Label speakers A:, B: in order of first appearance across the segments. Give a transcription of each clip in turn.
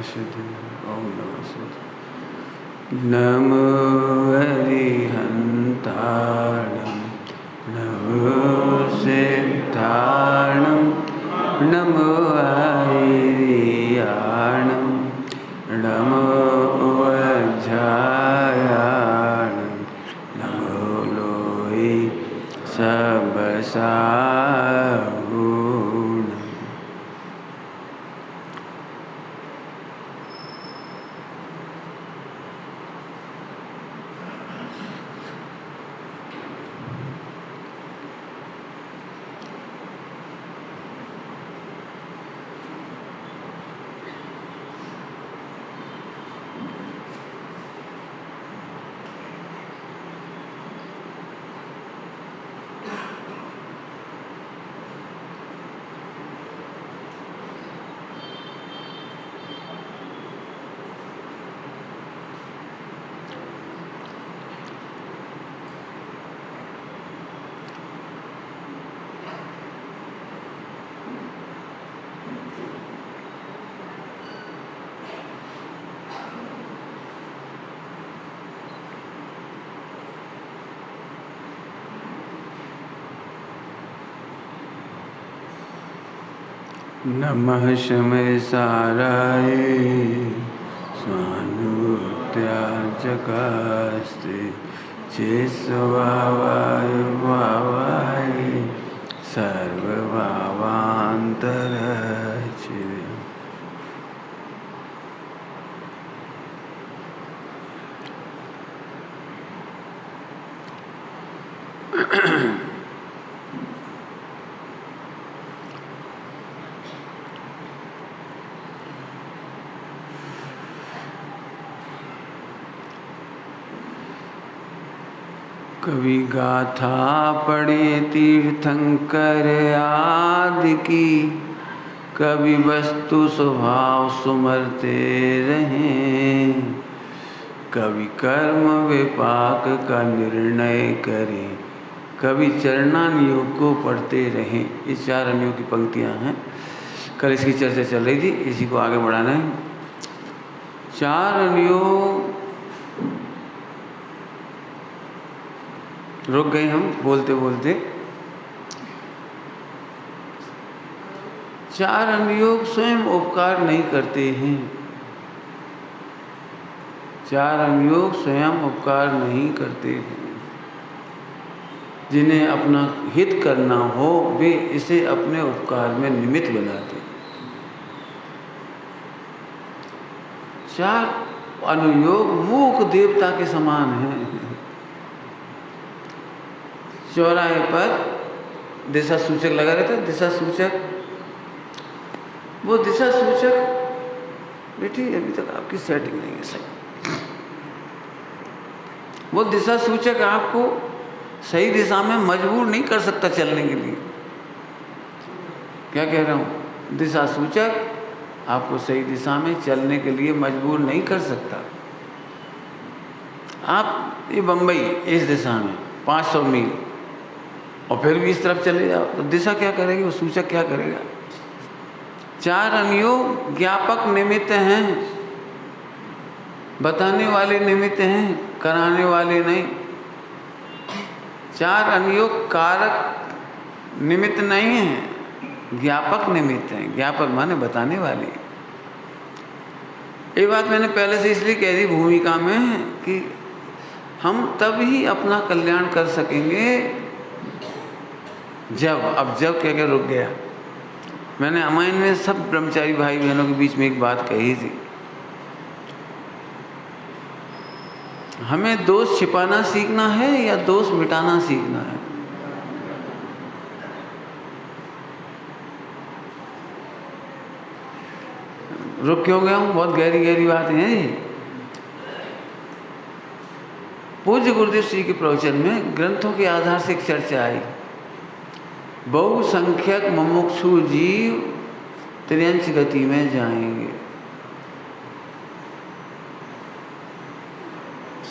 A: सिद्धिर्भवति। ओम नमः सिद्धिर्भवति। नमो हरिहन्ताणं नमो सिद्धाणं नमो आयर्याणं नमो वज्रायाणं नमो लोये सबसाहूणम्। नमः शमय साराय स्वानुत्याजकास्ते चेस्वावाय वावाय सर्वभावान्तरचिरे। कभी गाथा पढ़े तीर्थंकर आदि की, कभी वस्तु स्वभाव सुमरते रहें, कभी कर्म विपाक का निर्णय करें, कभी चरणानुयोग को पढ़ते रहें। ये 4 अनुयोग की पंक्तियाँ हैं। कल इसकी चर्चा चल रही थी, इसी को आगे बढ़ाना है। 4 अनुयोग रुक गए हम बोलते बोलते। 4 अनुयोग स्वयं उपकार नहीं करते हैं। 4 अनुयोग स्वयं उपकार नहीं करते हैं। जिन्हें अपना हित करना हो वे इसे अपने उपकार में निमित्त बनाते हैं। 4 अनुयोग मूक देवता के समान हैं। चौराहे पर दिशा सूचक लगा रहता है। दिशा सूचक, वो दिशा सूचक बेटी अभी तक आपकी सेटिंग नहीं है सही। वो दिशा सूचक आपको सही दिशा में मजबूर नहीं कर सकता चलने के लिए। क्या कह रहा हूँ? दिशा सूचक आपको सही दिशा में चलने के लिए मजबूर नहीं कर सकता। आप ये बम्बई इस दिशा में 500 मील और फिर भी इस तरफ चले जाओ तो दिशा क्या करेगी? वो सूचक क्या करेगा? 4 अनुयोग ज्ञापक निमित्त हैं, बताने वाले निमित्त हैं, कराने वाले नहीं। 4 अनुयोग कारक निमित्त नहीं हैं, ज्ञापक निमित्त हैं। ज्ञापक माने बताने वाले। ये बात मैंने पहले से इसलिए कह दी भूमिका में कि हम तब ही अपना कल्याण कर सकेंगे जब, अब जब क्या क्या रुक गया। मैंने अमाइन में सब ब्रह्मचारी भाई बहनों के बीच में एक बात कही थी, हमें दोष छिपाना सीखना है या दोष मिटाना सीखना है? रुक क्यों गया हूँ? बहुत गहरी गहरी बातें हैं ये। पूज्य गुरुदेव श्री के प्रवचन में ग्रंथों के आधार से एक चर्चा आई। बहुसंख्यक मुमुक्षु जीव त्रियंच गति में जाएंगे।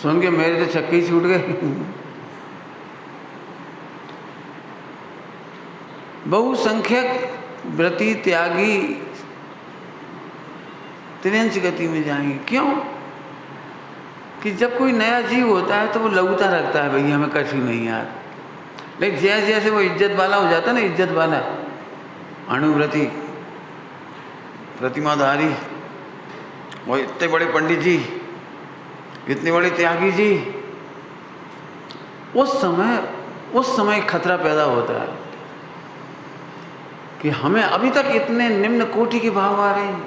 A: सुन के मेरे तो छक्के ही छूट गए। बहुसंख्यक व्रती त्यागी तिर्यंच गति में जाएंगे। क्यों? कि जब कोई नया जीव होता है तो वो लघुता रखता है, भैया हमें कछु नहीं यार। लेकिन जैसे जैसे वो इज्जत वाला हो जाता है ना, इज्जत वाला, अणुव्रती, प्रतिमाधारी, वो इतने बड़े पंडित जी, इतने बड़े त्यागी जी, उस समय खतरा पैदा होता है कि हमें अभी तक इतने निम्न कोटि के भाव आ रहे हैं,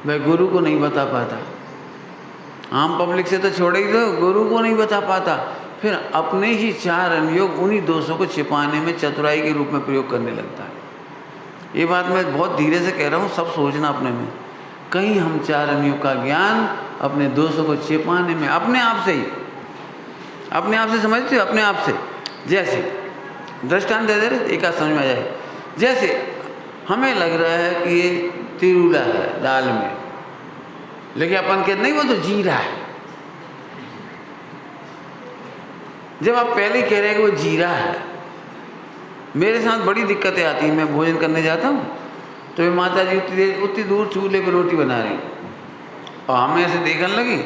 A: वह गुरु को नहीं बता पाता। आम पब्लिक से तो छोड़ ही दो, गुरु को नहीं बता पाता, फिर अपने ही चार अनुयोग उन्हीं दोषों को छिपाने में चतुराई के रूप में प्रयोग करने लगता है। ये बात मैं बहुत धीरे से कह रहा हूँ, सब सोचना अपने में। कहीं हम चार अनुयोग का ज्ञान अपने दोषों को छिपाने में अपने आप से ही, अपने आप से समझते हो, अपने आप से। जैसे दृष्टांत दे दे रहे, एक आध समझ में आ जाए। जैसे हमें लग रहा है कि ये तिरुला है दाल में, लेकिन अपन कहते नहीं वो तो जीरा है। जब आप पहले कह रहे हैं कि वो जीरा है, मेरे साथ बड़ी दिक्कतें आती हैं। मैं भोजन करने जाता हूँ तो ये माता जी उतनी दूर चूल्हे पर रोटी बना रही और हमें ऐसे देखने लगी,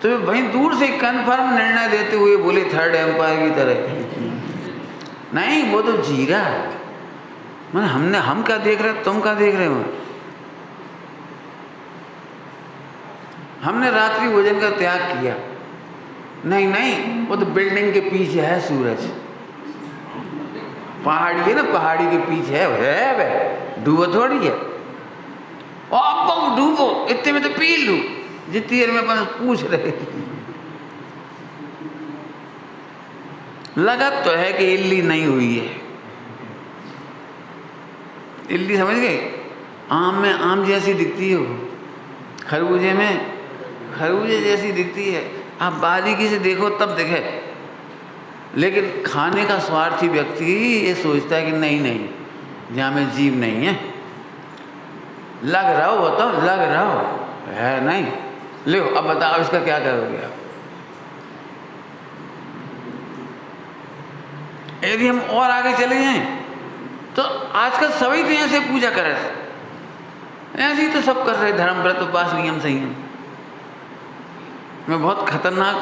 A: तो भाई दूर से कन्फर्म निर्णय देते हुए बोले थर्ड एम्पायर की तरह, नहीं वो तो जीरा है। मैंने हम क्या देख रहे हैं, तुम क्या देख रहे हो? हमने रात्रि भोजन का त्याग किया, नहीं वो तो बिल्डिंग के पीछे है सूरज, पहाड़ी है ना, पहाड़ी के पीछे है वह, डूबो थोड़ी है। और अब डूबो इतने में तो पी लूँ, जितनी देर में अपन पूछ रहे। लगा तो है कि इल्ली नहीं हुई है। इल्ली समझ गए? आम में आम जैसी दिखती है वो, खरबूजे में खरबूजे जैसी दिखती है। आप बारीकी से देखो तब दिखे, लेकिन खाने का स्वार्थी व्यक्ति ये सोचता है कि नहीं जहाँ में जीव नहीं है। लग रहा हो बताओ, लग रहा हो है नहीं, लो अब बताओ इसका क्या करोगे आप? यदि हम और आगे चले जाएं तो आजकल सभी तो ऐसे पूजा कर रहे, ऐसे ही तो सब कर रहे, धर्म व्रत उपवास नियम संयम। मैं बहुत खतरनाक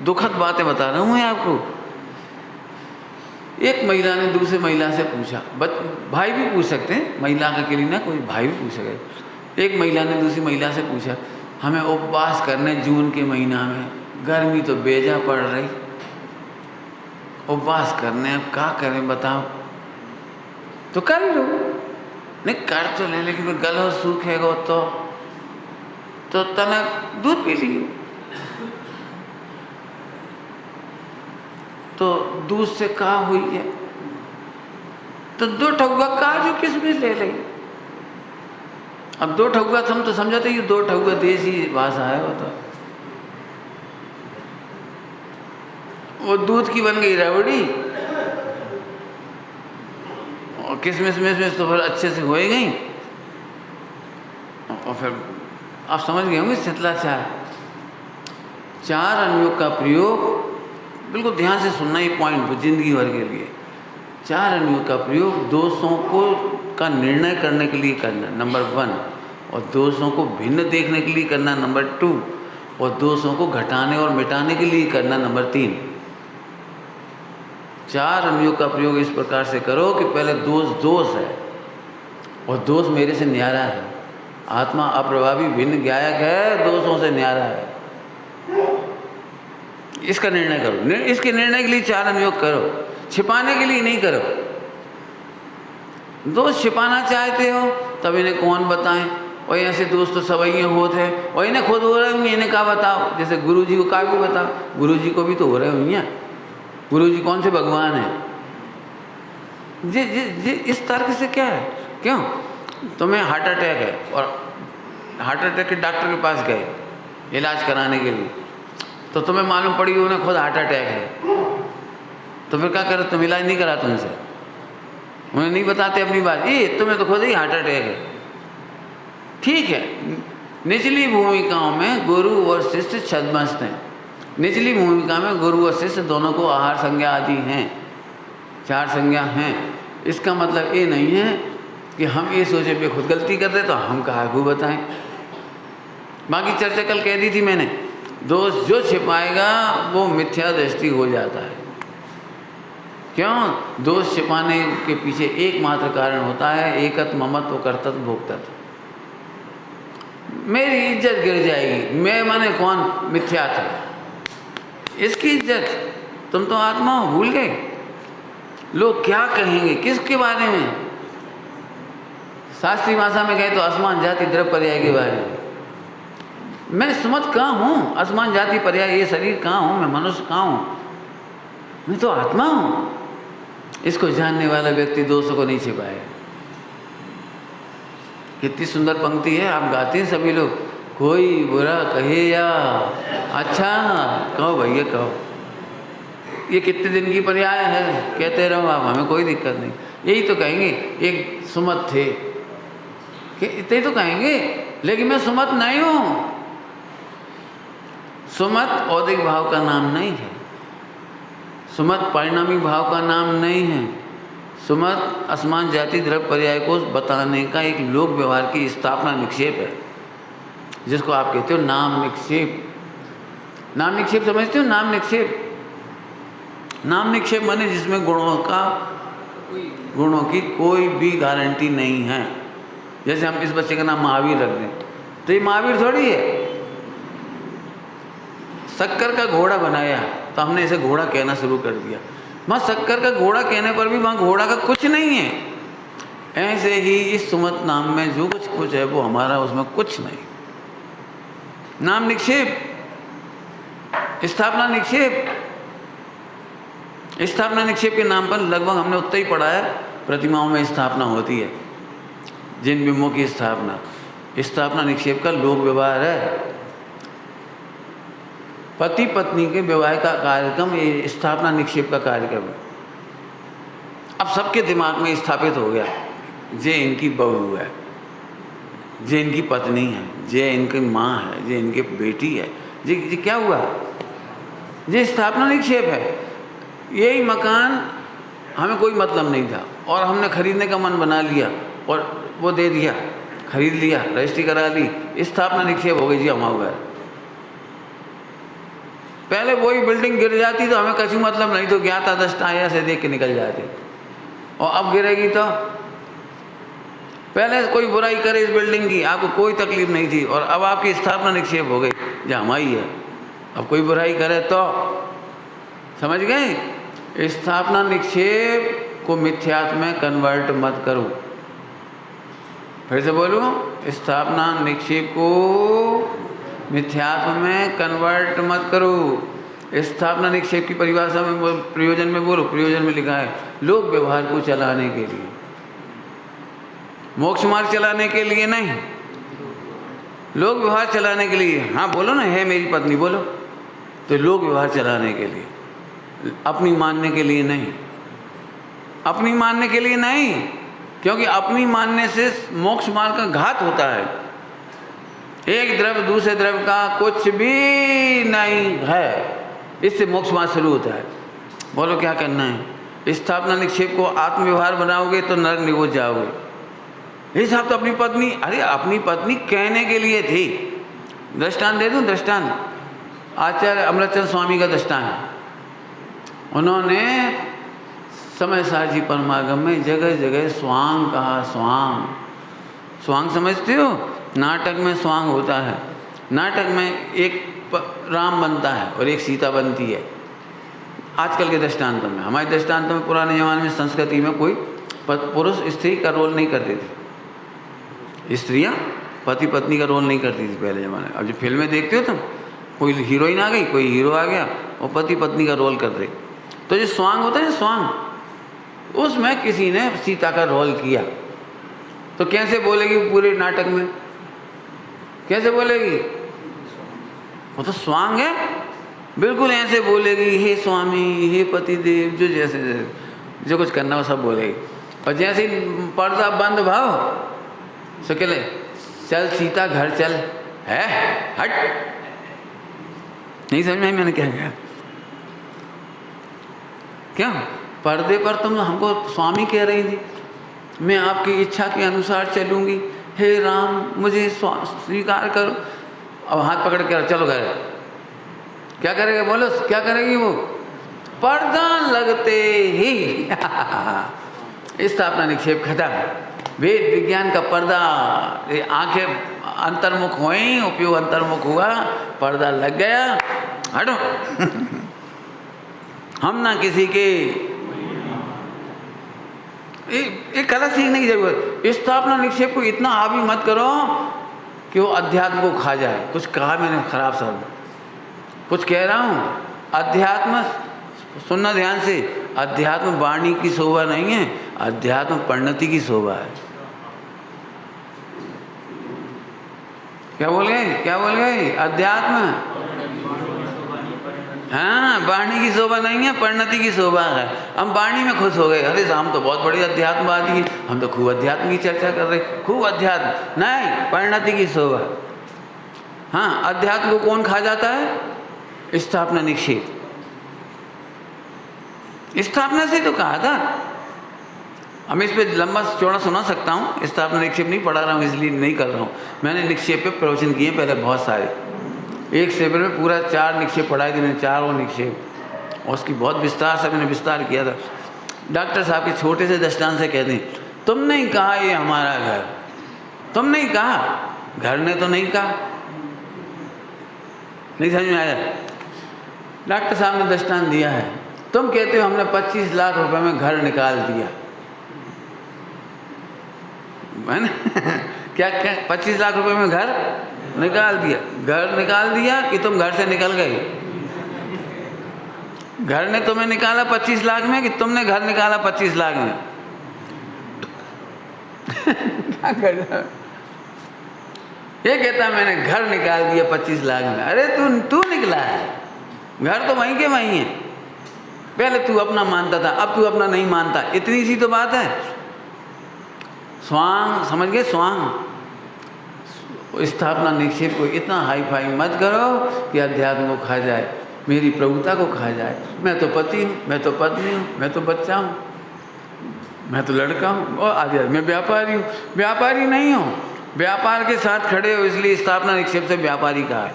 A: दुखद बातें बता रहा हूँ आपको। एक महिला ने दूसरी महिला से पूछा, भाई भी पूछ सकते हैं, महिला का अकेली ना, कोई भाई भी पूछ सके। एक महिला ने दूसरी महिला से पूछा, हमें उपवास करने जून के महीना में, गर्मी तो बेजा पड़ रही, उपवास करने अब क्या करें बताओ? तो कर लो, नहीं कर तो ले, लेकिन गला सूखेगा तो तनक दूध पी लियो। तो दूध से कहा हुई है तो 2 ठगुआ काजू किसमिस ले ले। अब 2 ठगुआ तुम तो समझाते, ये 2 ठगुआ देसी भाषा है। वो तो वो दूध की बन गई रबड़ी और किसमिस में तो फिर अच्छे से हो ही गई। और फिर आप समझ गए होंगे शीतला चाय। 4 अनुयोग का प्रयोग, बिल्कुल ध्यान से सुनना, ये पॉइंट जिंदगी भर के लिए। 4 अनुयोग का प्रयोग दोषों का निर्णय करने के लिए करना, नंबर 1, और दोषों को भिन्न देखने के लिए करना, नंबर 2, और दोषों को घटाने और मिटाने के लिए करना, नंबर 3। 4 अनुयोग का प्रयोग इस प्रकार से करो कि पहले दोष है और दोष मेरे से न्यारा है। आत्मा अप्रभावी भिन्न ज्ञायक है, दोषों से न्यारा है। इसका निर्णय करो। इसके निर्णय के लिए 4 अनुयोग करो, छिपाने के लिए नहीं करो। दोष छिपाना चाहते हो तब इन्हें कौन बताएं? और ऐसे दोस्त तो सब ही होते हैं, और इन्हें खुद हो रहे होंगे, इन्हें क्या बताओ? जैसे गुरु जी को क्या भी बताओ, गुरु जी को भी तो हो रहे होंगे। गुरु जी कौन से भगवान हैं? जी इस तर्क से क्या है? क्यों तुम्हें हार्ट अटैक है और हार्ट अटैक के डॉक्टर के पास गए इलाज कराने के लिए, तो तुम्हें मालूम पड़ी उन्हें खुद हार्ट अटैक है, तो फिर क्या करो? तुम इलाज नहीं कराते उनसे, उन्हें नहीं बताते अपनी बात, ये तुम्हें तो खुद ही हार्ट अटैक है। ठीक है, निचली भूमिकाओं में गुरु और शिष्य छद्मस्त हैं। निचली भूमिका में गुरु और शिष्य दोनों को आहार संज्ञा आदि हैं, 4 संज्ञा हैं। इसका मतलब ये नहीं है कि हम ये सोचे भी खुद गलती कर रहे तो हम कहाँ को बताएं। बाकी चर्चा कल कह दी थी मैंने, दोष जो छिपाएगा वो मिथ्या दृष्टि हो जाता है। क्यों? दोष छिपाने के पीछे एकमात्र कारण होता है एकत्व ममत्व कर्तव्य भोक्तत्व। मेरी इज्जत गिर जाएगी, मैं माने कौन? मिथ्या था, इसकी इज्जत। तुम तो आत्मा हो, भूल गए। लोग क्या कहेंगे किसके बारे में? शास्त्रीय भाषा में कहे तो असमान जाति द्रव्य पर्याय के बारे में। मैं सुमत कहाँ हूँ? असमान जाति पर्याय ये शरीर कहाँ हूँ? मैं मनुष्य कहाँ हूँ? मैं तो आत्मा हूँ। इसको जानने वाला व्यक्ति दोषों को नहीं छिपाए। कितनी सुंदर पंक्ति है, आप गाते हैं सभी लोग, कोई बुरा कहे या अच्छा कहो भैया कहो। ये कितने दिन की पर्याय है, कहते रहो आप, हमें कोई दिक्कत नहीं। यही तो कहेंगे, एक सुमत थे कि इतने तो कहेंगे, लेकिन मैं सुमत नहीं हूँ। सुमत औदिक भाव का नाम नहीं है, सुमत परिणामी भाव का नाम नहीं है। सुमत असमान जाति द्रव्य पर्याय को बताने का एक लोक व्यवहार की स्थापना निक्षेप है, जिसको आप कहते हो नाम निक्षेप। नाम निक्षेप समझते हो? नाम निक्षेप, नाम निक्षेप माने जिसमें गुणों की कोई भी गारंटी नहीं है। जैसे हम इस बच्चे का नाम महावीर रख दें तो ये महावीर थोड़ी है। शक्कर का घोड़ा बनाया तो हमने इसे घोड़ा कहना शुरू कर दिया। वहाँ शक्कर का घोड़ा कहने पर भी वहाँ घोड़ा का कुछ नहीं है। ऐसे ही इस सुमत नाम में जो कुछ है वो हमारा, उसमें कुछ नहीं। नाम निक्षेप, स्थापना निक्षेप। स्थापना निक्षेप के नाम पर लगभग हमने उतना ही पढ़ा है। प्रतिमाओं में स्थापना होती है, जिन बिंबों की स्थापना, स्थापना निक्षेप का लोक व्यवहार है। पति पत्नी के विवाह का कार्यक्रम ये स्थापना निक्षेप का कार्यक्रम है। अब सबके दिमाग में स्थापित हो गया, जे इनकी बहू है, जे इनकी पत्नी है, जे इनकी माँ है, जे इनकी बेटी है, जी क्या हुआ? ये स्थापना निक्षेप है। यही मकान हमें कोई मतलब नहीं था और हमने खरीदने का मन बना लिया और वो दे दिया, खरीद लिया, रजिस्ट्री करा ली, स्थापना निक्षेप हो गई जी हमारा घर। पहले वही बिल्डिंग गिर जाती तो हमें कछु मतलब नहीं, तो ज्ञाता दृष्टाया से देख के निकल जाते। और अब गिरेगी तो पहले कोई बुराई करे इस बिल्डिंग की, आपको कोई तकलीफ नहीं थी, और अब आपकी स्थापना निक्षेप हो गई जो हमारी है। अब कोई बुराई करे तो समझ गए? स्थापना निक्षेप को मिथ्यात्व में कन्वर्ट मत करो। फिर से बोलूं, स्थापना निक्षेप को मिथ्यात्व में कन्वर्ट मत करो। स्थापना निक्षेप की परिभाषा में प्रयोजन में बोलो, प्रयोजन में लिखा है लोक व्यवहार को चलाने के लिए, मोक्ष मार्ग चलाने के लिए नहीं, लोक व्यवहार चलाने के लिए। हाँ बोलो ना, है मेरी पत्नी, बोलो। तो लोक व्यवहार चलाने के लिए, अपनी मानने के लिए नहीं, अपनी मानने के लिए नहीं, क्योंकि अपनी मानने से मोक्ष मार्ग का घात होता है। एक द्रव्य दूसरे द्रव्य का कुछ भी नहीं है, इससे मोक्ष मार्ग शुरू होता है। बोलो क्या करना है? स्थापना निक्षेप को आत्म व्यवहार बनाओगे तो नरक निगोच जाओगे। ये साहब तो अपनी पत्नी, अरे अपनी पत्नी कहने के लिए थी। दृष्टांत दे दूं? दृष्टांत आचार्य अमृतचंद स्वामी का दृष्टांत। उन्होंने समय सारजी परमागम में जगह जगह स्वांग कहा। स्वांग, स्वांग समझते हो? नाटक में स्वांग होता है। नाटक में एक राम बनता है और एक सीता बनती है। आजकल के दृष्टांतों में, हमारे दृष्टांतों में पुराने ज़माने में संस्कृति में कोई पुरुष स्त्री का रोल नहीं करते थे, स्त्रियाँ पति पत्नी का रोल नहीं करती थी पहले ज़माने में। अब जो फिल्में देखते हो तुम, कोई हीरोइन आ गई, कोई हीरो आ गया और पति पत्नी का रोल कर रहे। तो जो स्वांग होता है ना, स्वांग, उसमें किसी ने सीता का रोल किया, तो कैसे बोलेगी पूरे नाटक में? कैसे बोलेगी? वो तो स्वांग है, बिल्कुल ऐसे बोलेगी, हे स्वामी, हे पतिदेव, जो जैसे जो कुछ करना हो सब बोलेगी। और जैसे पर्दा बंद भाव सकले, चल सीता घर चल, है हट। नहीं समझ में मैंने क्या कहा? क्या पर्दे पर तुम हमको स्वामी कह रही थी? मैं आपकी इच्छा के अनुसार चलूँगी, हे राम मुझे स्वीकार करो। अब हाथ पकड़ के चलो घर। क्या करेगा बोलो, क्या करेगी वो? पर्दा लगते ही स्थापना निक्षेप खत्म। वेद विज्ञान का पर्दा, आंखें अंतर्मुख हुई, उपयोग अंतर्मुख हुआ, पर्दा लग गया, हटो। हम ना किसी के, एक कला सीखने की जरूरत। स्थापना निक्षेप को इतना हावी मत करो कि वो अध्यात्म को खा जाए। कुछ कहा मैंने खराब शब्द, कुछ कह रहा हूँ। अध्यात्म, सुनना ध्यान से, अध्यात्म वाणी की शोभा नहीं है, अध्यात्म परिणति की शोभा है। क्या बोल गए, क्या बोल गए? अध्यात्म, हाँ, वाणी की शोभा नहीं है, परिणति की शोभा है। हम वाणी में खुश हो गए, अरे हम तो बहुत बड़ी अध्यात्मवादी हैं, हम तो खूब अध्यात्म की चर्चा कर रहे, खूब अध्यात्म। नहीं, परिणति की शोभा। हाँ, अध्यात्म को कौन खा जाता है? स्थापना निक्षेप। स्थापना से तो कहा था। हम इस पे लंबा चौड़ा सुना सकता हूँ। स्थापना निक्षेप नहीं पढ़ा रहा हूँ, इसलिए नहीं कर रहा हूँ। मैंने निक्षेप पे प्रवचन किए पहले बहुत सारे। एक शिविर में पूरा 4 निक्षेप पढ़ाए थे मैंने, 4 निक्षेप, और उसकी बहुत विस्तार से मैंने विस्तार किया था। डॉक्टर साहब के छोटे से दृष्टांत से कहते हैं, तुमने ही कहा ये हमारा घर, तुमने ही कहा, घर ने तो नहीं कहा। नहीं समझ में आया? डॉक्टर साहब ने दृष्टांत दिया है, तुम कहते हो हमने 25 लाख रुपए में घर निकाल दिया, है ना? क्या 25 लाख रुपए में घर निकाल दिया? घर निकाल दिया कि तुम घर से निकल गए? घर ने तुम्हें निकाला 25 लाख में कि तुमने घर निकाला 25 लाख में? क्या कर, ये कहता मैंने घर निकाल दिया 25 लाख में। अरे तू निकला है, घर तो वहीं के वहीं है। पहले तू अपना मानता था, अब तू अपना नहीं मानता, इतनी सी तो बात है। स्वांग, समझ गए? स्वांग। स्थापना निक्षेप को इतना हाई फाई मत करो कि अध्यात्म को खा जाए, मेरी प्रभुता को खा जाए। मैं तो पति हूँ, मैं तो पत्नी हूँ, मैं तो बच्चा हूँ, मैं तो लड़का हूँ, और आगे मैं व्यापारी हूँ। व्यापारी नहीं हूँ, व्यापार के साथ खड़े हो, इसलिए स्थापना निक्षेप से व्यापारी कहा है।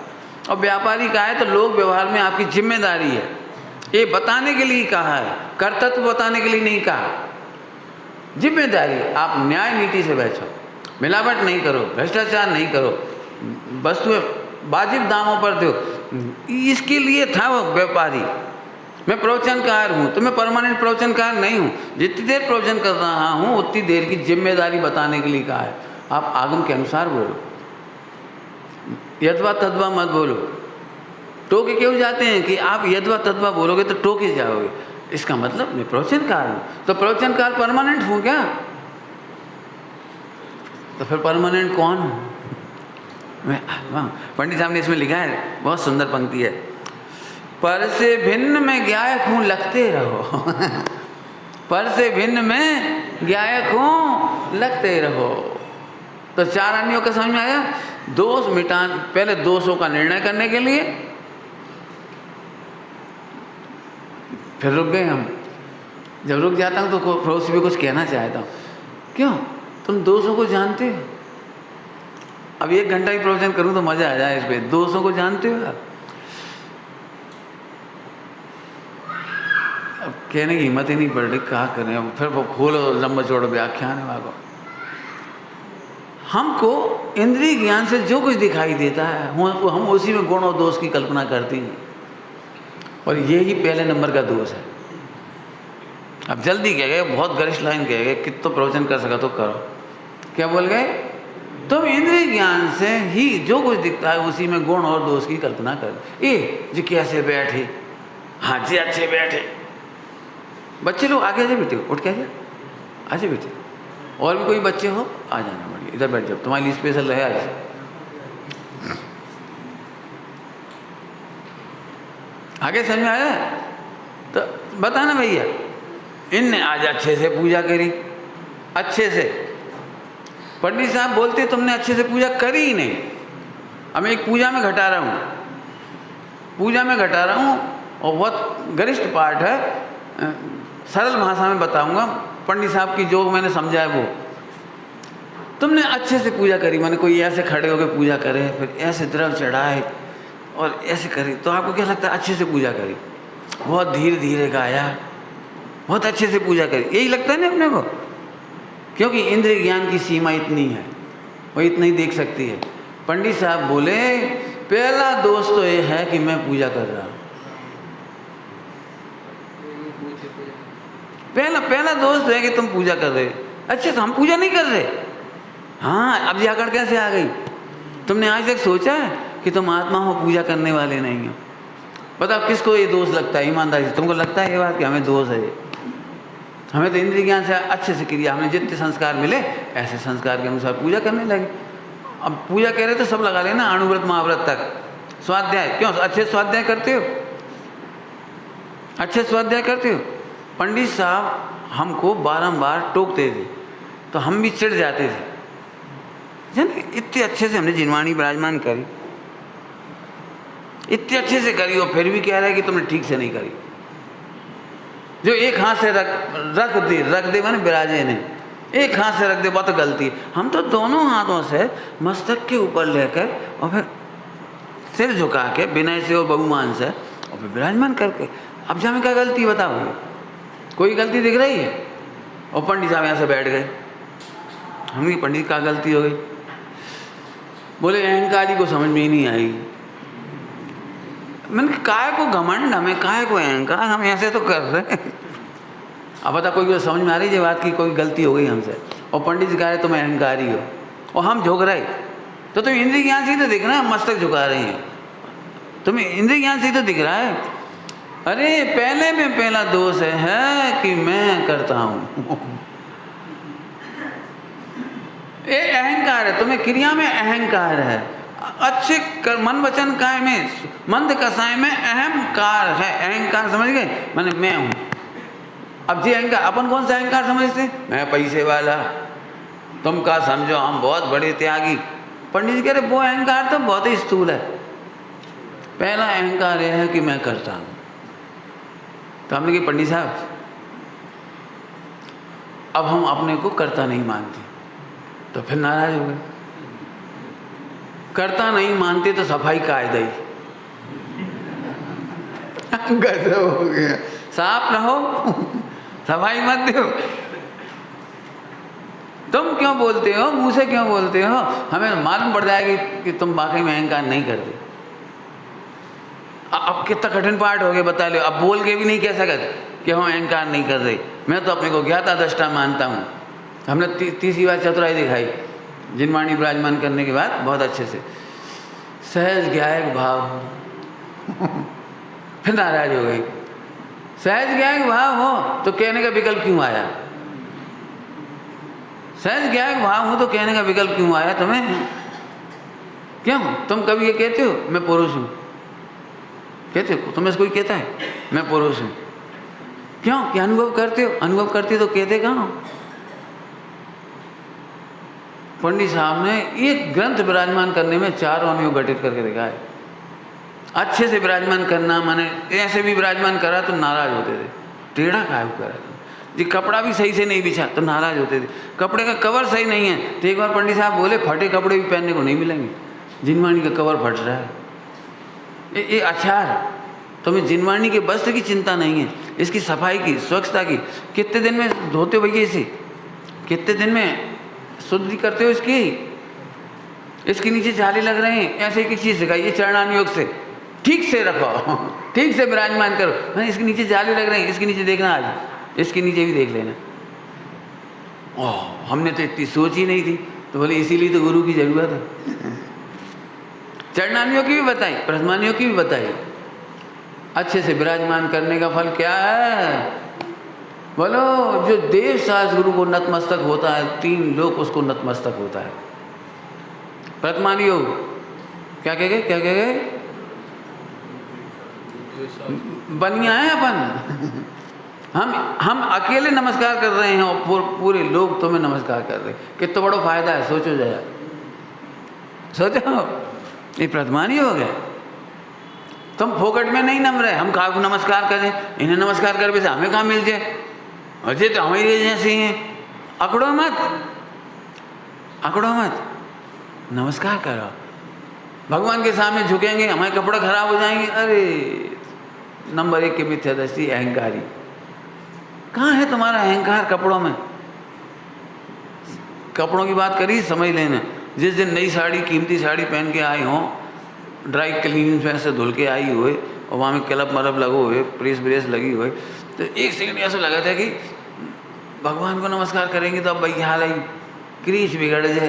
A: और व्यापारी कहा है तो लोक व्यवहार में आपकी जिम्मेदारी है, ये बताने के लिए कहा है, कर्तव्य बताने के लिए नहीं कहा। जिम्मेदारी, आप न्याय नीति से बैठो, मिलावट नहीं करो, भ्रष्टाचार नहीं करो, वस्तुएं वाजिब दामों पर दो। इसके लिए था वो व्यापारी। मैं प्रवचनकार हूँ तो मैं परमानेंट प्रवचनकार नहीं हूँ। जितनी देर प्रवचन कर रहा हूँ उतनी देर की जिम्मेदारी बताने के लिए कहा है। आप आगम के अनुसार बोलो, यद्वा तद्वा मत बोलो। टोके क्यों जाते हैं कि आप यद्वा तद्वा बोलोगे तो टोके जाओगे। इसका मतलब मैं प्रवचनकार हूँ, तो प्रवचनकार परमानेंट हूँ क्या? तो फिर परमानेंट कौन हूँ मैं? पंडित साहब ने इसमें लिखा है, बहुत सुंदर पंक्ति है, पर से भिन्न में ज्ञायक हूँ लगते रहो। पर से भिन्न में ज्ञायक हूँ लगते रहो। तो 4 अन्यों का समझ में आया? दोष मिटान, पहले दोषों का निर्णय करने के लिए, फिर रुक गए हम। जब रुक जाता हूँ तो पड़ोसी भी कुछ कहना चाहता हूँ, क्यों तुम दोषों को जानते हो? अब 1 घंटा ही प्रवचन करूँ तो मज़ा आ जाए इस पर। दोषों को जानते हो? अब कहने की हिम्मत ही नहीं पड़ रही, कहा करें। अब फिर वो खोलो लंबा चौड़ा व्याख्यान है वाको। हमको इंद्रिय ज्ञान से जो कुछ दिखाई देता है हम उसी में गुण और दोष की कल्पना करते हैं, और यही पहले नंबर का दोष है। अब जल्दी कह गए, बहुत गरिष्ठ लाइन कह गए, कित तो प्रवचन कर सका तो करो। क्या बोल गए? तुम इंद्रिय ज्ञान से ही जो कुछ दिखता है उसी में गुण और दोष की कल्पना कर। ए जी कैसे बैठे, हाँ जी अच्छे बैठे। बच्चे लोग आगे आ जाए बेटे, उठ के आ जाए, आ जाए बेटे। और भी कोई बच्चे हो आ जाना, बढ़िया इधर बैठ जाओ, तुम्हारे लिए स्पेशल रहे आज। आगे समझ में आया? तो बताना भैया, इनने आज अच्छे से पूजा करी, अच्छे से। पंडित साहब बोलते तुमने अच्छे से पूजा करी ही नहीं। अब मैं एक पूजा में घटा रहा हूँ, पूजा में घटा रहा हूँ, और बहुत गरिष्ठ पाठ है, सरल भाषा में बताऊंगा, पंडित साहब की जो मैंने समझा है वो, तुमने अच्छे से पूजा करी, मैंने कोई ऐसे खड़े होकर पूजा करे, फिर ऐसे द्रव चढ़ाए और ऐसे करी, तो आपको क्या लगता है अच्छे से पूजा करी? बहुत धीरे धीरे गाया, बहुत अच्छे से पूजा करी, यही लगता है ना अपने को, क्योंकि इंद्रिय ज्ञान की सीमा इतनी है, वो इतना ही देख सकती है। पंडित साहब बोले पहला दोष तो ये है कि मैं पूजा कर रहा हूँ। पहला दोष है कि तुम पूजा कर रहे, अच्छे से हम पूजा नहीं कर रहे। हाँ, अब जाकर कैसे आ गई? तुमने आज तक सोचा है कि तुम आत्मा हो, पूजा करने वाले नहीं हो? बताओ किसको ये दोष लगता है ईमानदारी से? तुमको लगता है ये बात कि हमें दोष है? हमें तो इंद्रिय ज्ञान से अच्छे से क्रिया, हमें जितने संस्कार मिले ऐसे संस्कार के अनुसार पूजा करने लगे। अब पूजा कह रहे तो सब लगा लेना, अणुव्रत महाव्रत तक। स्वाध्याय क्यों? अच्छे स्वाध्याय करते हो, अच्छे स्वाध्याय करते हो। पंडित साहब हमको बारंबार टोकते थे तो हम भी चिढ़ जाते थे, इतने अच्छे से हमने जिनवाणी विराजमान करी, इतने अच्छे से करी, और फिर भी कह रहा है कि तुमने ठीक से नहीं करी। जो एक हाथ से रख दे मैंने विराजे ने, एक हाथ से रख दे, बहुत गलती। हम तो दोनों हाथों से मस्तक के ऊपर लेकर और फिर सिर झुका के विनय से और बहुमान से और फिर विराजमान करके, अब जहाँ में क्या गलती बताओ? कोई गलती दिख रही है? और पंडित साहब यहाँ से बैठ गए, हमने पंडित क्या गलती हो गई? बोले अहंकारी को समझ में ही नहीं आई। मैंने काय को घमंड, हमें काय को अहंकार, हम ऐसे तो कर रहे हैं। अब बता, कोई समझ में आ रही है बात की कोई गलती हो गई हमसे, और पंडित जी कह रहे तुम अहंकारी हो और हम झुक रहे, तो तुम इंद्रिय ज्ञान से ही तो दिख रहा है, मस्तक झुका रहे हैं, तुम्हें इंद्रिय ज्ञान से ही तो दिख रहा है। अरे पहले में पहला दोष है कि मैं करता हूँ, ये अहंकार है, तुम्हें क्रिया में अहंकार है। अच्छे मन वचन काय में, मंद कसाय में अहंकार है, अहंकार समझ गए? मैंने मैं हूँ। अब जी अहंकार, अपन कौन सा अहंकार समझते? मैं पैसे वाला, तुम क्या समझो हम बहुत बड़े त्यागी। पंडित जी कह रहे वो अहंकार तो बहुत ही स्थूल है, पहला अहंकार यह है कि मैं करता हूँ। तो हमने कहा पंडित साहब अब हम अपने को करता नहीं मानते, तो फिर नाराज हो गए। करता नहीं मानते तो सफाई कायदा ही गजब हो गया। साफ रहो, सफाई मत दो। तुम क्यों बोलते हो, मुंह से क्यों बोलते हो? हमें मालूम पड़ जाएगी कि तुम वाकई में अहंकार नहीं करते। अब कितना कठिन पाठ हो गया बता लो। अब बोल के भी नहीं कह सकते कि हम अहंकार नहीं कर रहे। मैं तो अपने को ज्ञाता दृष्टा मानता हूँ। हमने तीसरी बार चतुराई दिखाई जिनवाणी विराजमान करने के बाद बहुत अच्छे से, सहज ज्ञायक भाव फिर नाराज हो गई। सहज ज्ञायक भाव हो तो कहने का विकल्प क्यों आया? सहज ज्ञायक भाव हो तो कहने का विकल्प क्यों आया तुम्हें? क्यों तुम कभी ये कहते हो मैं पुरुष हूँ? कहते हो? तुम्हें से कोई कहता है मैं पुरुष हूँ? क्यों? क्या अनुभव करते हो? अनुभव करते तो कहते कहाँ हो? पंडित साहब ने एक ग्रंथ विराजमान करने में 4 अवयव घटित करके देखा है। अच्छे से विराजमान करना, माने ऐसे भी विराजमान करा तो नाराज होते थे, टेढ़ा काहे करा जी, कपड़ा भी सही से नहीं बिछा तो नाराज होते थे, कपड़े का कवर सही नहीं है तो एक बार पंडित साहब बोले फटे कपड़े भी पहनने को नहीं मिलेंगे, जिनवाणी का कवर फट रहा है। ये आचार, तुम्हें जिनवाणी के वस्त्र की चिंता नहीं है, इसकी सफाई की, स्वच्छता की। कितने दिन में धोते हो भैया इसे? कितने दिन में शुद्धि करते हो इसकी? इसके नीचे जाले लग रहे हैं, ऐसे की चीज़ सिखाइए चरणान योग से, ठीक से रखो, ठीक से विराजमान करो। हाँ, इसके नीचे जाले लग रहे हैं, इसके नीचे देखना, आज इसके नीचे भी देख लेना। ओह, हमने तो इतनी सोच ही नहीं थी। तो बोले इसीलिए तो गुरु की जरूरत है। चरणानियों की भी बताई, प्रथमानियों की भी बताई। अच्छे से विराजमान करने का फल क्या है? बोलो, जो देव साज गुरु को नतमस्तक होता है, 3 लोक उसको नतमस्तक होता है। प्रथमान योग क्या कह गए? क्या कह गए? बनिया है अपन। हम अकेले नमस्कार कर रहे हैं और पूरे लोग तुम्हें नमस्कार कर रहे हैं। कितना बड़ा फायदा है, सोचो जरा, सोचो। ये प्रथमान योग है। तुम फोकट में नहीं नम रहे, हम कहा को नमस्कार करें, इन्हें नमस्कार कर वैसे हमें कहाँ मिल जाए? अजय तो हमारे जैसे हैं, अकड़ो मत, अकड़ो मत, नमस्कार करो। भगवान के सामने झुकेंगे, हमारे कपड़े खराब हो जाएंगे। अरे नंबर 1 के मिथ्यादर्शी अहंकारी। कहाँ है तुम्हारा अहंकार कपड़ों में? कपड़ों की बात करी, समझ लेना, जिस दिन नई साड़ी, कीमती साड़ी पहन के आई हो, ड्राई क्लीनिंग में से धुल के आई हुए, और वहाँ में क्लब मरब लगो हुए, प्रेस ब्रेस लगी हुए, तो एक सेकंड ऐसा लगा था कि भगवान को नमस्कार करेंगे तो अब भाई हाल आई, क्रीच बिगड़ जाए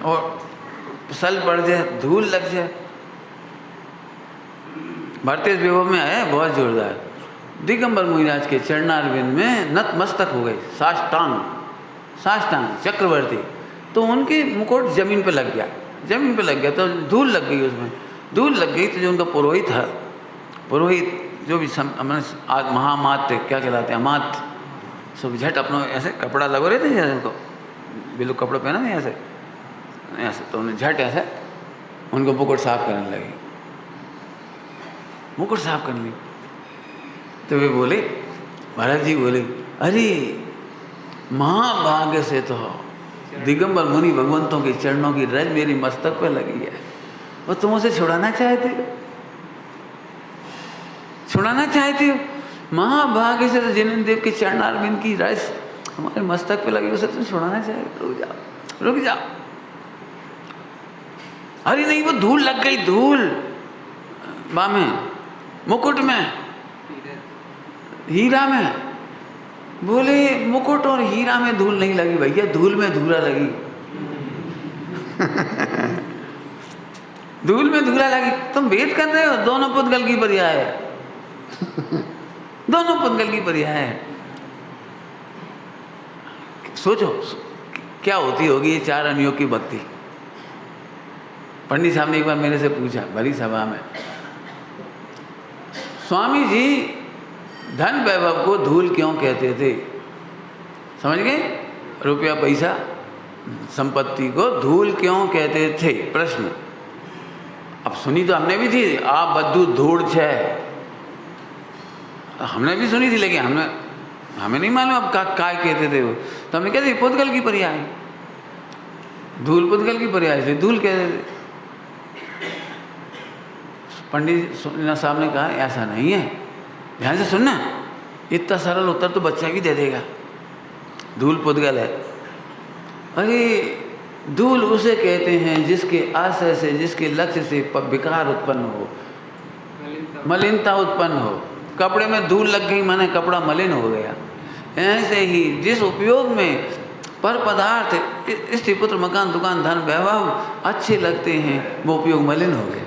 A: और सल पड़ जाए, धूल लग जाए। भारतीय विभव में आया बहुत जोरदार। दिगंबर मुनिराज के चरणारविंद में नतमस्तक हो गए, साष्टांग, साष्टांग चक्रवर्ती। तो उनके मुकुट जमीन पे लग गया, जमीन पे लग गया तो धूल लग गई, उसमें धूल लग गई। तो जो उनका पुरोहित है, पुरोहित जो भी महामात्य क्या कहलाते हैं, अमात्य, सब झट अपना ऐसे कपड़ा लगो रहे थे जैसे उनको बिल्कुल कपड़ा पहना नहीं ऐसे ऐसे, तो उन्हें झट ऐसे उनको मुकुट साफ करने लगे, मुकुट साफ करने लगे। तो वे बोले, महाराज जी बोले, अरे महाभाग्य से तो दिगंबर मुनि भगवंतों के चरणों की रज मेरी मस्तक पर लगी है, और तुम उसे छुड़ाना चाहते हो, छुड़ाना चाहते हो। महाभाग्य से तो जिनेन्द्र देव के चरणारविंद की रज हमारे मस्तक पे लगी, उसे तुम छुड़ाना चाहते। रुक जाओ, रुक जाओ। अरे नहीं, वो धूल लग गई, धूल में, मुकुट में, हीरा में। बोले मुकुट और हीरा में धूल नहीं लगी भैया, धूल में धूला लगी। धूल में धूला लगी। तुम भेद कर रहे हो, दोनों पुद्गल की पर्याय है। दोनों पुद्गल की पर्याय है। सोचो क्या होती होगी ये 4 अनियोग की भक्ति। पंडित साहब ने एक बार मेरे से पूछा भरी सभा में, स्वामी जी धन वैभव को धूल क्यों कहते थे? समझ गए? रुपया पैसा संपत्ति को धूल क्यों कहते थे? प्रश्न। अब सुनी तो हमने भी थी, आप बद्दू धूड़ छे, हमने भी सुनी थी, लेकिन हमें नहीं मालूम अब काय कहते थे वो। तो हमने कहते पुद्गल की पर्याय, धूल पुद्गल की पर्याय से धूल कहते थे। पंडित साहब ने कहा ऐसा नहीं है, ध्यान से सुनना, इतना सरल उत्तर तो बच्चा भी दे देगा। धूल पुद्गल है। अरे धूल उसे कहते हैं जिसके आश्रय से, जिसके लक्ष्य से विकार उत्पन्न हो, मलिनता उत्पन्न हो। कपड़े में धूल लग गई माने कपड़ा मलिन हो गया। ऐसे ही जिस उपयोग में पर पदार्थ, स्त्री पुत्र मकान दुकान धन वैभव अच्छे लगते हैं, वो उपयोग मलिन हो गए,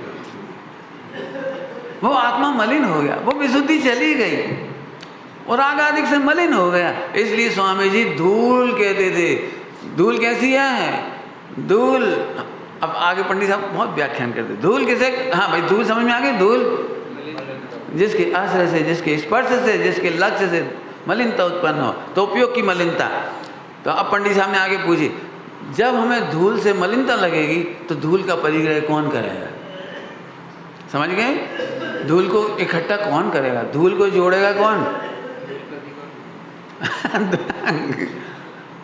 A: वो आत्मा मलिन हो गया, वो विशुद्धि चली गई और आगाधिक से मलिन हो गया। इसलिए स्वामी जी धूल कहते थे। धूल कैसी है? धूल, अब आगे पंडित साहब बहुत व्याख्यान करते। धूल किसे? हाँ भाई, धूल समझ में आ गई। धूल जिसके आश्रय से, जिसके स्पर्श से, जिसके लक्ष्य से मलिनता उत्पन्न हो, तो उपयोग की मलिनता। तो अब पंडित साहब ने आगे पूछी, जब हमें धूल से मलिनता लगेगी तो धूल का परिग्रह कौन करेगा? समझ गए? धूल को इकट्ठा कौन करेगा? धूल को जोड़ेगा कौन?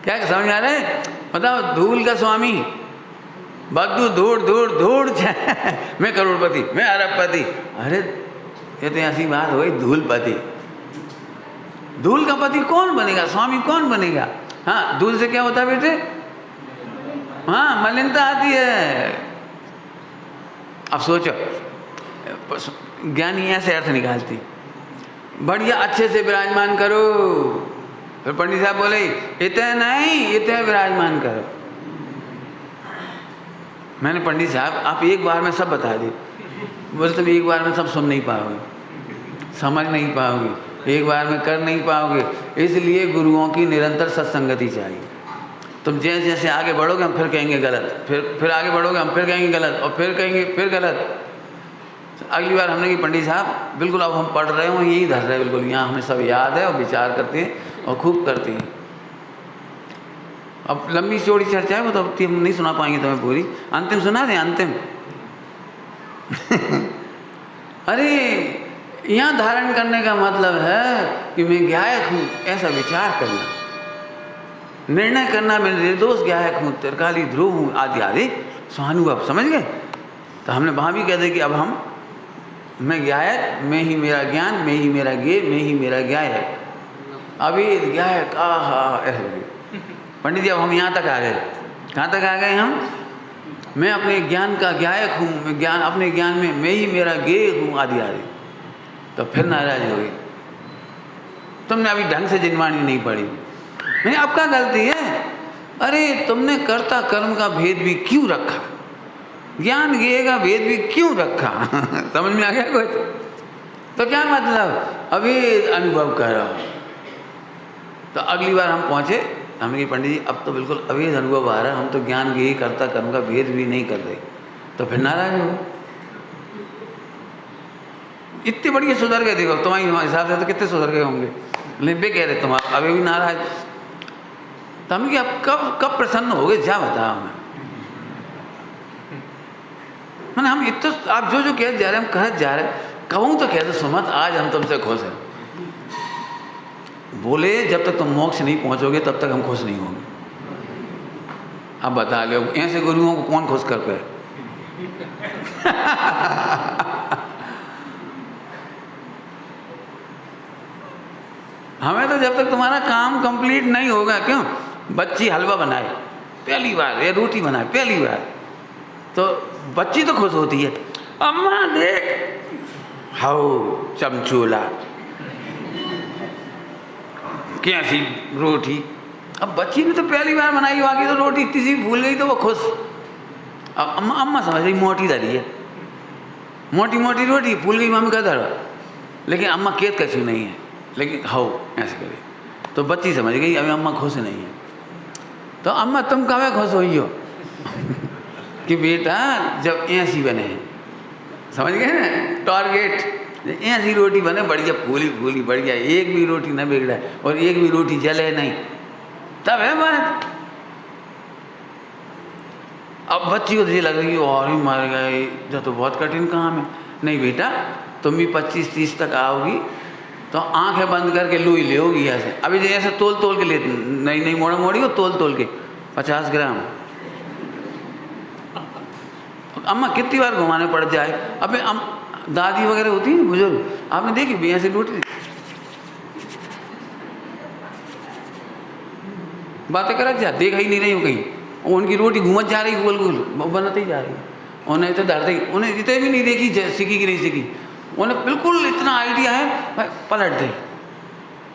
A: क्या समझ आ रहा है? बताओ, धूल का स्वामी बद्दू धूड़ धूड़ धूड़ मैं करोड़पति, मैं अरबपति। अरे ये तो ऐसी बात हो गई, धूलपति। धूल का पति कौन बनेगा? स्वामी कौन बनेगा? हाँ, धूल से क्या होता है बेटे? हाँ, मलिनता आती है। अब सोचो, ज्ञानी ऐसे अर्थ निकालती, बढ़िया अच्छे से विराजमान करो। फिर पंडित साहब बोले, इतने नहीं, इतने विराजमान करो। मैंने पंडित साहब आप एक बार में सब बता दी। बोले तुम एक बार में सब सुन नहीं पाओगे, समझ नहीं पाओगे, एक बार में कर नहीं पाओगे। इसलिए गुरुओं की निरंतर सत्संगति चाहिए। तुम जैसे जैसे आगे बढ़ोगे हम फिर कहेंगे गलत, फिर आगे बढ़ोगे हम फिर कहेंगे गलत, और फिर कहेंगे फिर गलत। अगली बार हमने कि पंडित साहब बिल्कुल अब हम पढ़ रहे हो, यही धर रहे हैं बिल्कुल, यहाँ हमें सब याद है और विचार करते हैं और खूब करते हैं। अब लंबी चौड़ी चर्चा है, वो तो हम नहीं सुना पाएंगे तुम्हें पूरी। अंतिम सुना दें, अंतिम। अरे यहाँ धारण करने का मतलब है कि मैं गायक हूँ, ऐसा विचार करना, निर्णय करना मैं निर्दोष गायक हूँ, त्रिकाली ध्रुव हूँ, आदि आदि स्वानुभव। समझ गए? तो हमने वहाँ भी कह दिया कि अब मैं गायक, मैं ही मेरा ज्ञान, मैं ही मेरा गे, मैं ही मेरा गायक, अभी गायक। ऐसे पंडित जी अब हम यहाँ तक आ गए। कहाँ तक आ गए हम? मैं अपने ज्ञान का गायक हूँ, मैं ज्ञान, अपने ज्ञान में मैं ही मेरा गे हूँ, आदि आदि। तो फिर नाराज हो गई, तुमने अभी ढंग से जिनवाणी नहीं पढ़ी। नहीं, अब क्या गलती है? अरे तुमने कर्ता कर्म का भेद भी क्यों रखा, ज्ञान ज्ञेय का भेद भी क्यों रखा? समझ में आ गया कुछ? तो क्या मतलब? अभी अनुभव करो। तो अगली बार हम पहुँचे, हमने कहा पंडित जी अब तो बिल्कुल अवैध अनुभव आ रहा है, हम तो ज्ञान ज्ञेय कर्ता कर्म का भेद भी नहीं कर रहे। तो फिर नाराज हो। इतने बढ़िया सुधर गए, देखो तुम्हारे हिसाब से तो कितने सुधर गए होंगे, लेकिन वे कह रहे तुम अभी भी नाराज। तो हम कि आप कब प्रसन्न हो गए, जा बताओ हमें। मैंने हम इतना आप जो कह जा रहे हम कह जा रहे, कहूँ तो कह दो सुमत आज हम तुमसे खुश हैं। बोले जब तक तुम मोक्ष नहीं पहुंचोगे तब तक हम खुश नहीं होंगे। अब बता लो ऐसे गुरुओं को कौन खुश कर पाए? हमें तो जब तक तुम्हारा काम कंप्लीट नहीं होगा, क्यों? बच्ची हलवा बनाए पहली बार या रोटी बनाए पहली बार, तो बच्ची तो खुश होती है, अम्मा देख हाउ चमचोला कैसी रोटी। अब बच्ची ने तो पहली बार बनाई, बाकी तो रोटी इतनी सी भूल गई तो वो खुश। अब अम्मा समझ रही मोटी दरी है, मोटी मोटी रोटी भूल गई मम्मी का दर, लेकिन अम्मा केत कछु नहीं है, लेकिन हाउ ऐसे करे तो बच्ची समझ गई अभी अम्मा खुश नहीं है। तो अम्मा तुम कब खुश हुई हो? कि बेटा जब ऐसी बने, समझ गए ना टारगेट, ऐसी रोटी बने बढ़िया फूली फूली बढ़िया, एक भी रोटी न बिगड़ा और एक भी रोटी जले नहीं, तब है बात। अब बच्ची को तो ये लग रही है और ही मर गए, जो तो बहुत कठिन काम है। नहीं बेटा तुम भी 25-30 तक आओगी तो आंखें बंद करके लुई ले होगी ऐसे। अभी ऐसे तोल तोल के ले, नहीं मोड़ा मोड़ी हो, तोल तोल के 50 ग्राम। अम्मा कितनी बार घुमाने पड़ जाए। अबे दादी वगैरह होती है बुजुर्ग, आपने देखी भी ऐसे रोटी बातें कर जा, देखा ही नहीं रही हो कहीं, उनकी रोटी घूमत जा रही गोल गोल बनाते ही जा रही, उन्हें तो डरते ही, उन्हें इतने भी नहीं देखी सीखी कि नहीं सीखी, उन्हें बिल्कुल इतना आइडिया है, पलट दे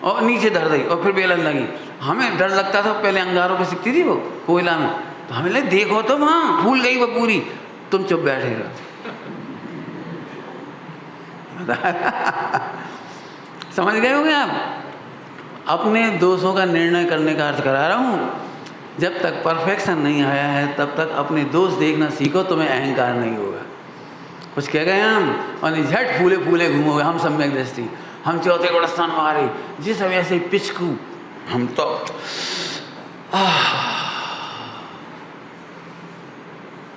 A: और नीचे धर दी और फिर बेलन लगी। हमें डर लगता था पहले, अंगारों पे सीखती थी वो कोयला में, तो हमें लगे देखो तो वहाँ भूल गई वो पूरी, तुम चुप बैठे रहो। समझ गए होंगे आप? अपने दोषों का निर्णय करने का अर्थ करा रहा हूँ। जब तक परफेक्शन नहीं आया है तब तक अपने दोष देखना सीखो, तुम्हें अहंकार नहीं होगा। कुछ कह गए हम और झट फूले फूले घूमोगे, हम सम्यक दृष्टि, हम चौथे गुण स्थान मारे, जिस समय ऐसे पिचकू हम तो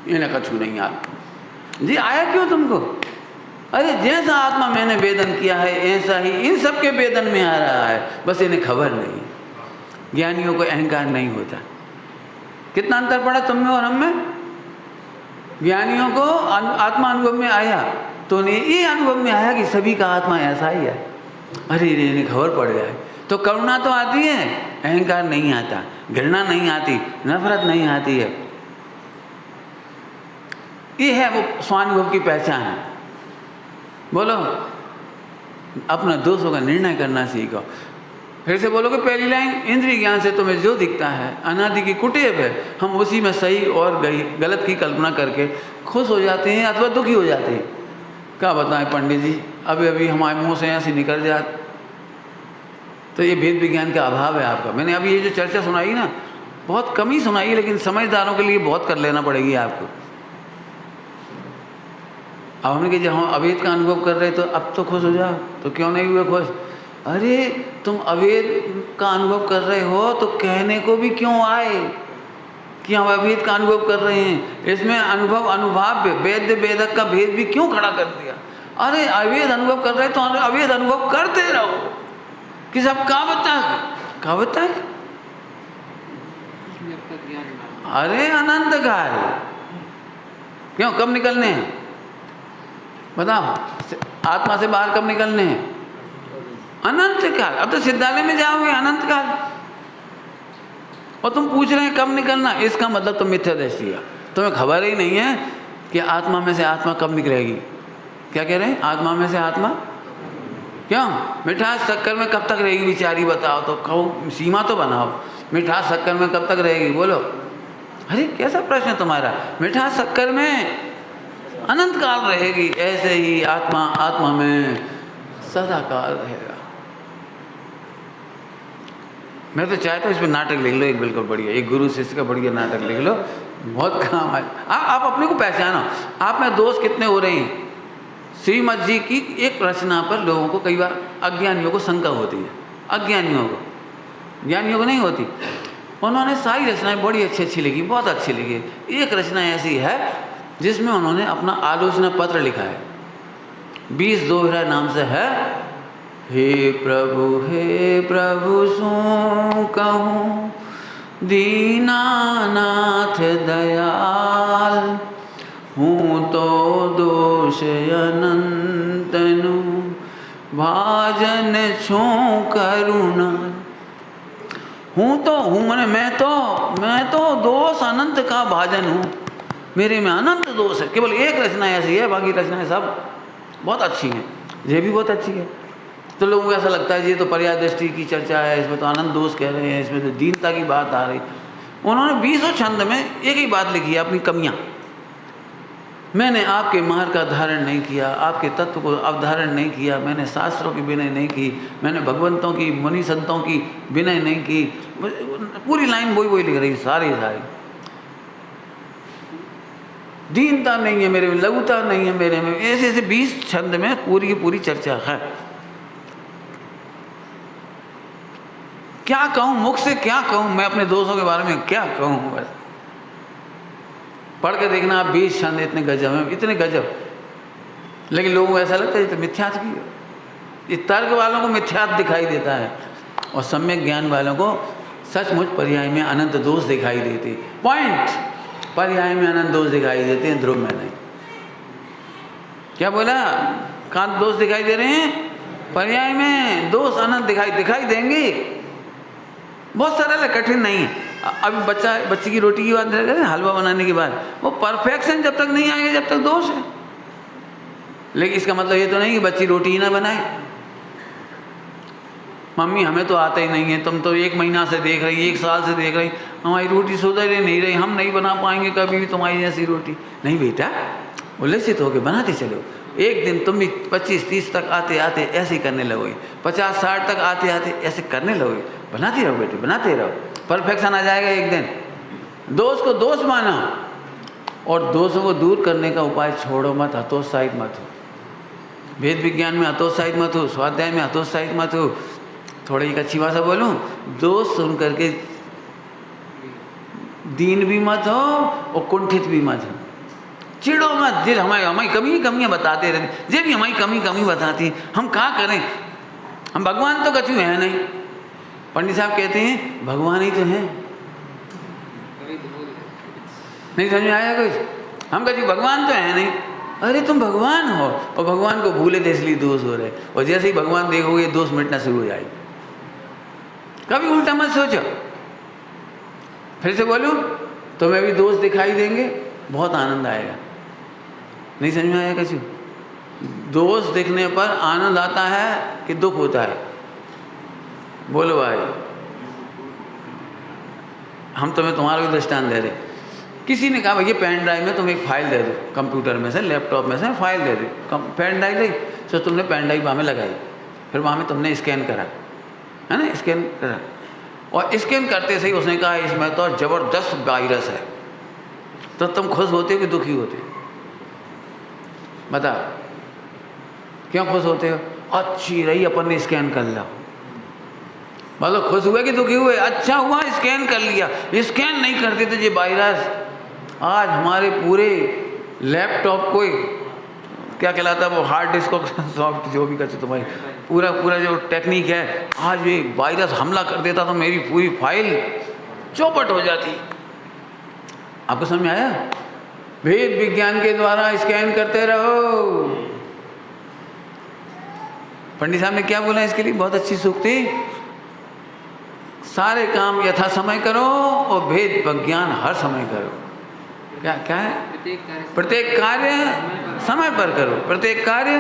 A: इन्हें कछु नहीं आता जी। आया क्यों तुमको? अरे जैसा आत्मा मैंने वेदन किया है ऐसा ही इन सबके वेदन में आ रहा है, बस इन्हें खबर नहीं। ज्ञानियों को अहंकार नहीं होता। कितना अंतर पड़ा तुम में और हम में? ज्ञानियों को आत्मा अनुभव में आया तो उन्हें ये अनुभव में आया कि सभी का आत्मा ऐसा ही है। अरे इन्हें खबर पड़ जाए तो करुणा तो आती है, अहंकार नहीं आता, घृणा नहीं आती, नफरत नहीं आती है। ये है वो स्वानुभव की पहचान। बोलो, अपना दोषों का निर्णय करना सीखो। फिर से बोलोगे पहली लाइन, इंद्रिय ज्ञान से तुम्हें जो दिखता है अनादि की कुटेव है, हम उसी में सही और गलत की कल्पना करके खुश हो जाते हैं अथवा दुखी हो जाते हैं। क्या बताएं पंडित जी, अभी अभी हमारे मुंह से ऐसे निकल जाए तो ये भेद विज्ञान का अभाव है आपका। मैंने अभी ये जो चर्चा सुनाई ना, बहुत कम ही सुनाई, लेकिन समझदारों के लिए बहुत कर लेना पड़ेगी आपको। अब हमने कि जब हम अवेद का अनुभव कर रहे तो अब तो खुश हो जाओ, तो क्यों नहीं हुए खुश? अरे तुम अवेद का अनुभव कर रहे हो तो कहने को भी क्यों आए कि हम अवेद का अनुभव कर रहे हैं? इसमें अनुभव अनुभाव्य वेद्य वेदक का भेद भी क्यों खड़ा कर दिया? अरे अवैध अनुभव कर रहे तो अवैध अनुभव करते रहो कि सब कावत है। अरे अनंत काल, क्यों कब निकलने हैं बताओ? आत्मा से बाहर कब निकलने हैं? अनंत काल। अब तो सिद्धालय में जाओगे अनंत काल, और तुम पूछ रहे हैं कब निकलना। इसका मतलब तुम मिथ्या दृष्टि है, तुम्हें खबर ही नहीं है कि आत्मा में से आत्मा कब निकलेगी। क्या कह रहे हैं? आत्मा में से आत्मा क्यों? मिठास शक्कर में कब तक रहेगी बेचारी बताओ तो, कहो सीमा तो बनाओ। मिठास शक्कर में कब तक रहेगी बोलो? अरे कैसा प्रश्न है तुम्हारा? मिठास शक्कर में अनंत काल रहेगी, ऐसे ही आत्मा में सदा काल रहेगा। मैं तो चाहता हूँ इस पर नाटक लिख लो एक, बिल्कुल बढ़िया, एक गुरु शिष्य का बढ़िया नाटक लिख लो, बहुत काम है। आप अपने को पहचानो, आप में दोष कितने हो रहे हैं। श्रीमद जी की एक रचना पर लोगों को कई बार, अज्ञानियों को शंका होती है, अज्ञानियों को, ज्ञानियों को नहीं होती। उन्होंने सारी रचनाएं बड़ी अच्छी लिखी, बहुत अच्छी लिखी। एक रचना ऐसी है जिसमें उन्होंने अपना आलोचना पत्र लिखा है, 20 दोहरा नाम से है। हे प्रभु सो कहूँ दीनानाथ दयाल, हूँ तो दोष अनंतनु भाजन छो करुणा। हूँ मैंने मैं तो दोष अनंत का भाजन हूँ, मेरे में अनंत दोष है। केवल एक रचना ऐसी है, बाकी रचनाएं सब बहुत अच्छी हैं, ये भी बहुत अच्छी है। तो लोगों को ऐसा लगता है ये तो पर्याय दृष्टि की चर्चा है, इसमें तो अनंत दोष कह रहे हैं, इसमें तो दीनता की बात आ रही। उन्होंने 20 छंद में एक ही बात लिखी है, अपनी कमियां। मैंने आपके मार्ग का धारण नहीं किया, आपके तत्व को अवधारण नहीं किया, मैंने शास्त्रों की विनय नहीं की, मैंने भगवंतों की मुनि संतों की विनय नहीं की। पूरी लाइन वही लिख रही, सारी दीनता नहीं है मेरे में, लघुता नहीं है मेरे में, ऐसे 20 छंद में पूरी की पूरी चर्चा है। क्या कहूँ, मुख से क्या कहूँ मैं अपने दोस्तों के बारे में, क्या कहूँ। बस पढ़ के देखना आप, 20 छंद इतने गजब हैं, इतने गजब। लेकिन लोगों को ऐसा लगता है ये तो मिथ्यात्व की, इस तर्क वालों को मिथ्यात्व दिखाई देता है, और सम्यक ज्ञान वालों को सचमुच पर्याय में अनंत दोष दिखाई देते। पॉइंट, पर्याय में अनंत दोष दिखाई देते हैं, ध्रुव में नहीं। क्या बोला? कहाँ दोष दिखाई दे रहे हैं? पर्याय में दोष अनंत दिखाई देंगे। बहुत सरल है, कठिन नहीं है। अभी बच्चे की रोटी की बात करें, हलवा बनाने के बाद वो परफेक्शन जब तक नहीं आएगा जब तक दोष है। लेकिन इसका मतलब ये तो नहीं कि बच्ची रोटी ही ना बनाए। मम्मी हमें तो आता ही नहीं है, तुम तो 1 महीना से देख रही, 1 साल से देख रही, हमारी रोटी सुधर ही नहीं रही, हम नहीं बना पाएंगे कभी भी तुम्हारी जैसी रोटी। नहीं बेटा, उल्लसित होकर बनाते चलो। एक दिन तुम भी 25-30 तक आते आते ऐसे ही करने लगोगे, 50-60 तक आते आते ऐसे करने लगोगे। बनाते रहो बेटे, बनाते रहो, परफेक्शन आ जाएगा एक दिन। दोष को दोष मानो, और दोषों को दूर करने का उपाय छोड़ो मत, हतोत्साहित मत हो। वेद विज्ञान में हतोत्साहित मत हो, स्वाध्याय में हतोत्साहित मत हो। थोड़ी एक अच्छी भाषा बोलूं, दोष सुन करके दीन भी मत हो और कुंठित भी मत हो। चिड़ो मत, जिस हमारी कमियाँ बताते रहते, जे भी हमारी कमी बताती, हम क्या करें? हम भगवान तो कछु है नहीं। पंडित साहब कहते हैं भगवान ही तो हैं। नहीं समझ में आया कुछ? हम कहते भगवान तो है नहीं। अरे तुम भगवान हो, और भगवान को भूले थे इसलिए दोष हो रहे, और जैसे ही भगवान देखोगे दोष मिटना शुरू हो जाएगा। कभी उल्टा मत सोचो। फिर से बोलूं, तुम्हें भी दोष दिखाई देंगे, बहुत आनंद आएगा। नहीं समझ में आया कछु? दोष दिखने पर आनंद आता है कि दुख होता है? बोलो भाई। हम तुम्हारा भी दृष्टांत दे रहे। किसी ने कहा भैया पेन ड्राइव में तुम एक फाइल दे दो, कंप्यूटर में से, लैपटॉप में से फाइल दे दो। पेन ड्राइव दी, तो तुमने पेन ड्राइव वहाँ में लगाई, फिर वहाँ में तुमने स्कैन करा, है ना, स्कैन करा, और स्कैन करते से ही उसने कहा इसमें तो ज़बरदस्त वायरस है। तो तुम खुश होते हो कि दुखी होते हो? बता, क्यों खुश होते हो? अच्छी रही, अपन ने स्कैन कर लिया। मतलब खुश हुए कि दुखी हुए? अच्छा हुआ स्कैन कर लिया। स्कैन नहीं करते तो ये वायरस आज हमारे पूरे लैपटॉप को क्या कहलाता है वो हार्ड डिस्क को सॉफ्ट जो भी कहते तुम्हारी पूरा जो टेक्निक है, आज ये वायरस हमला कर देता तो मेरी पूरी फाइल चौपट हो जाती। आपको समझ में आया? भेद विज्ञान के द्वारा स्कैन करते रहो। पंडित साहब ने क्या बोला इसके लिए? बहुत अच्छी सूक्ति, सारे काम यथा समय करो और भेद विज्ञान हर समय करो। क्या है? प्रत्येक कार्य समय पर करो, प्रत्येक कार्य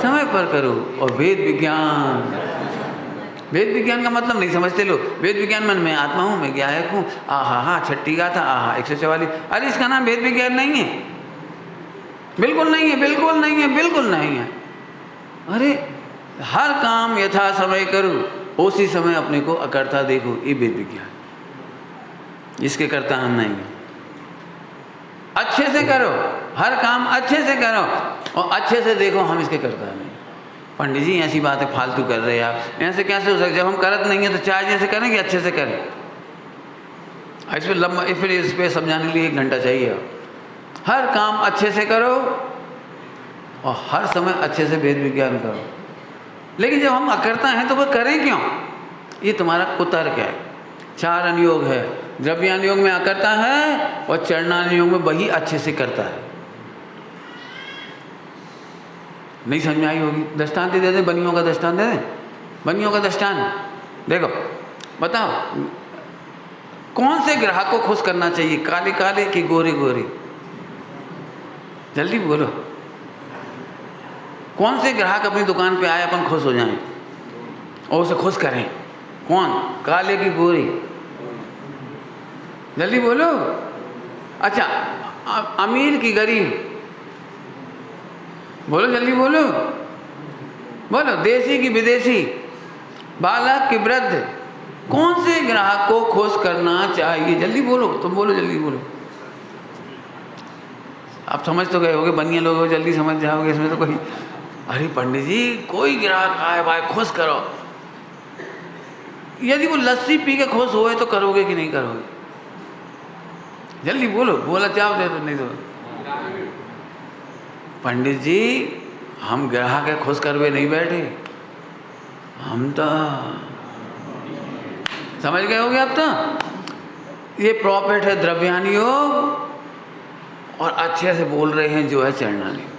A: समय पर करो। और भेद विज्ञान का मतलब नहीं समझते लोग। वेद विज्ञान मन में आत्मा हूँ, मैं ज्ञायक हूँ, आहा छठी गाथा, आहा 144। अरे इसका नाम वेद विज्ञान नहीं है, बिल्कुल नहीं है, बिल्कुल नहीं है, बिल्कुल नहीं है। अरे हर काम यथा समय करो, उसी समय अपने को अकर्ता देखो, ये वेद विज्ञान। इसके कर्ता हम नहीं। अच्छे से करो, हर काम अच्छे से करो और अच्छे से देखो, हम इसके कर्ता नहीं। पंडित जी ऐसी बातें फालतू कर रहे हैं आप, ऐसे कैसे हो सकता? जब हम करत नहीं है तो चाहे जैसे करें कि अच्छे से करें। इस पर लंबा, फिर इस पर समझाने के लिए 1 घंटा चाहिए। हर काम अच्छे से करो और हर समय अच्छे से वेद विज्ञान करो। लेकिन जब हम अकर्ता हैं तो वह करें क्यों? ये तुम्हारा कुतर्क है। 4 अनुयोग है, द्रव्यानुयोग में अकर्ता है और चरणानुयोग में वही अच्छे से करता है। नहीं समझ में आई होगी? दृष्टांत दे दें, बनियों का दृष्टांत दे दें। बनियों का दृष्टांत देखो, बताओ कौन से ग्राहक को खुश करना चाहिए, काले काले कि गोरे गोरे? जल्दी बोलो, कौन से ग्राहक अपनी दुकान पे आए अपन खुश हो जाएं और उसे खुश करें? कौन, काले की गोरे? जल्दी बोलो। अच्छा, अमीर की गरीब? बोलो जल्दी बोलो, बोलो। देसी की विदेशी? बालक की वृद्ध? कौन से ग्राहक को खुश करना चाहिए? जल्दी बोलो, तुम बोलो, जल्दी बोलो। आप समझ तो गए होगे, बनिया लोग हो, जल्दी समझ जाओगे इसमें तो कोई। अरे पंडित जी कोई ग्राहक आए भाई खुश करो। यदि वो लस्सी पी के खुश हुए तो करोगे कि नहीं करोगे? जल्दी बोलो, बोला चाहो दे तो नहीं दो। पंडित जी हम ग्राहक है, खुश करवे नहीं बैठे, हम तो समझ गए होगे अब तो। ये प्रॉफिट है द्रव्यानुयोग और अच्छे से बोल रहे हैं जो है चरणानुयोग।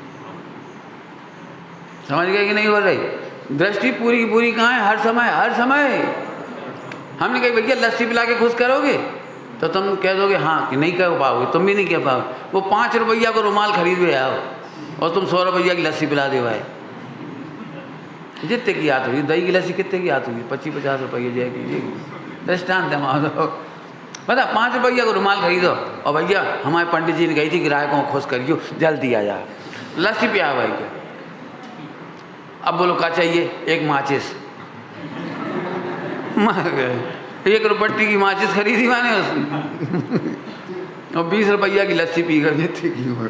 A: समझ गए कि नहीं बोल रही? दृष्टि पूरी की पूरी कहाँ है? हर समय, हर समय। हमने कहा भैया लस्सी पिला के खुश करोगे तो तुम कह दोगे हाँ कि नहीं कह पाओगे, तुम भी नहीं कह पाओगे। वो 5 रुपया को रुमाल खरीद ले आओ और तुम 100 रुपया की लस्सी पिला दे भाई। जितने की आती होगी, दही की लस्सी कितने की आती होगी? 25-50 रुपये जय कीजिएगी। दृष्टांत है वहाँ दो, बता 5 रुपया को रुमाल खरीदो और भैया हमारे पंडित जी ने कही थी ग्राहकों को खुश करियो, जल्दी आ जा, लस्सी पिया भाई क्या। अब बोलो क्या चाहिए? एक माचिस। 1 रुपट्टी की माचिस खरीदी मैंने उसने और 20 रुपया की लस्सी पी कर जितनी की हो।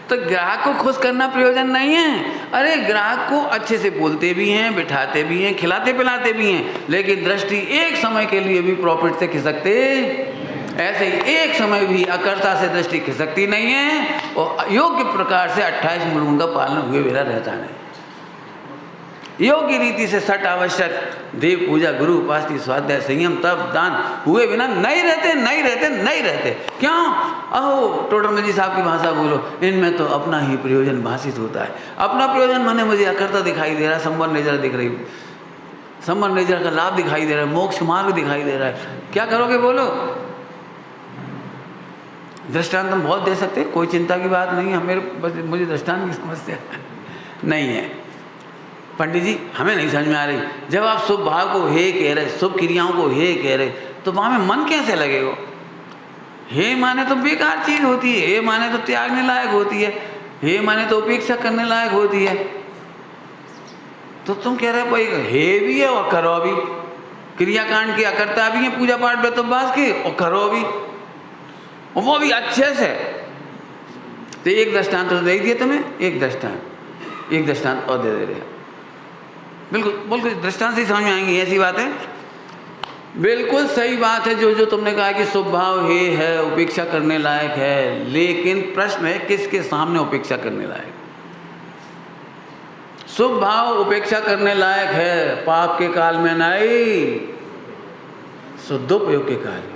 A: तो ग्राहक को खुश करना प्रयोजन नहीं है। अरे ग्राहक को अच्छे से बोलते भी हैं, बिठाते भी हैं, खिलाते पिलाते भी हैं, लेकिन दृष्टि एक समय के लिए भी प्रॉफिट से खिसकते, ऐसे ही एक समय भी अकर्ता से दृष्टि खिसकती नहीं है और योग्य प्रकार से 28 मूलों का पालन हुए बिना रहता नहीं। योग्य रीति से सट आवश्यक देव पूजा, गुरु उपासना, स्वाध्याय, संयम, तप, दान हुए बिना नहीं रहते, नहीं रहते, नहीं रहते। क्यों? अहो टोडरमल जी साहब की भाषा बोलो, इनमें तो अपना ही प्रयोजन भाषित होता है। अपना प्रयोजन माने मुझे अकर्ता दिखाई दे रहा है, संबर नेजर दिख रही, संबर नेजर का लाभ दिखाई दे रहा है, मोक्ष मार्ग दिखाई दे रहा है। क्या करोगे बोलो? दृष्टांत हम बहुत दे सकते हैं, कोई चिंता की बात नहीं है। मुझे दृष्टांत की समस्या नहीं है। पंडित जी हमें नहीं समझ में आ रही, जब आप शुभ भाव को हे कह रहे, शुभ क्रियाओं को हे कह रहे, तो वहाँ में मन कैसे लगेगा? हे माने तो बेकार चीज़ होती है, हे माने तो त्यागने लायक होती है, हे माने तो उपेक्षा करने लायक होती है। तो तुम कह रहे भाई हे भी है और करो भी, क्रियाकांड की अकर्ता भी है, पूजा पाठ व्रतोपवास की, और करो भी, और वो भी अच्छे से। तो एक दृष्टांत तो दे दिए तुम्हें, एक दृष्टांत और दे रहे। बिल्कुल बिल्कुल दृष्टांत से समझ में आएंगी ऐसी बात है। बिल्कुल सही बात है जो तुमने कहा कि स्वभाव हे है, उपेक्षा करने लायक है, लेकिन प्रश्न है किसके सामने उपेक्षा करने लायक। शुभ भाव उपेक्षा करने लायक है पाप के काल में नहीं, शुद्धोपयोग के काल में।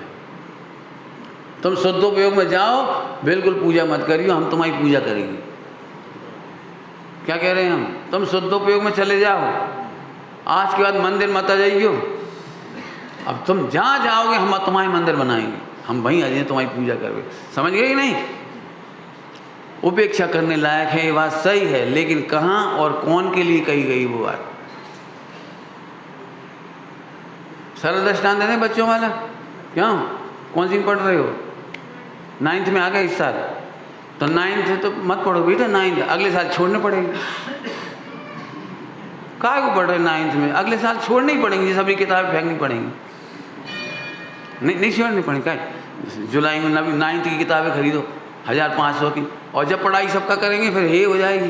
A: तुम शुद्धोपयोग में जाओ, बिल्कुल पूजा मत करियो, हम तुम्हारी पूजा करेंगे। क्या कह रहे हैं हम? तुम शुद्धोपयोग में चले जाओ, आज के बाद मंदिर मत आ जाइयो। अब तुम जहाँ जाओगे हम तुम्हारे मंदिर बनाएंगे, हम वहीं आ जाएंगे, तुम्हारी पूजा करोगे। समझ गए कि नहीं? उपेक्षा करने लायक है, ये बात सही है, लेकिन कहाँ और कौन के लिए कही गई वो बात? सरल दृष्टांत देने बच्चों वाला। क्यों? कौन सी पढ़ रहे हो? 9th में आ गए इस साल, तो 9th तो मत पढ़ो बेटा, 9th अगले साल छोड़ने पड़ेगी। काय को पढ़ रहे 9th में? अगले साल छोड़नी पड़ेंगी, सभी किताबें फेंकनी पड़ेंगी। नहीं छोड़नी पड़ेगी। क्या जुलाई में 9th की किताबें खरीदो 1500 की, और जब पढ़ाई सबका करेंगे फिर हे हो जाएगी,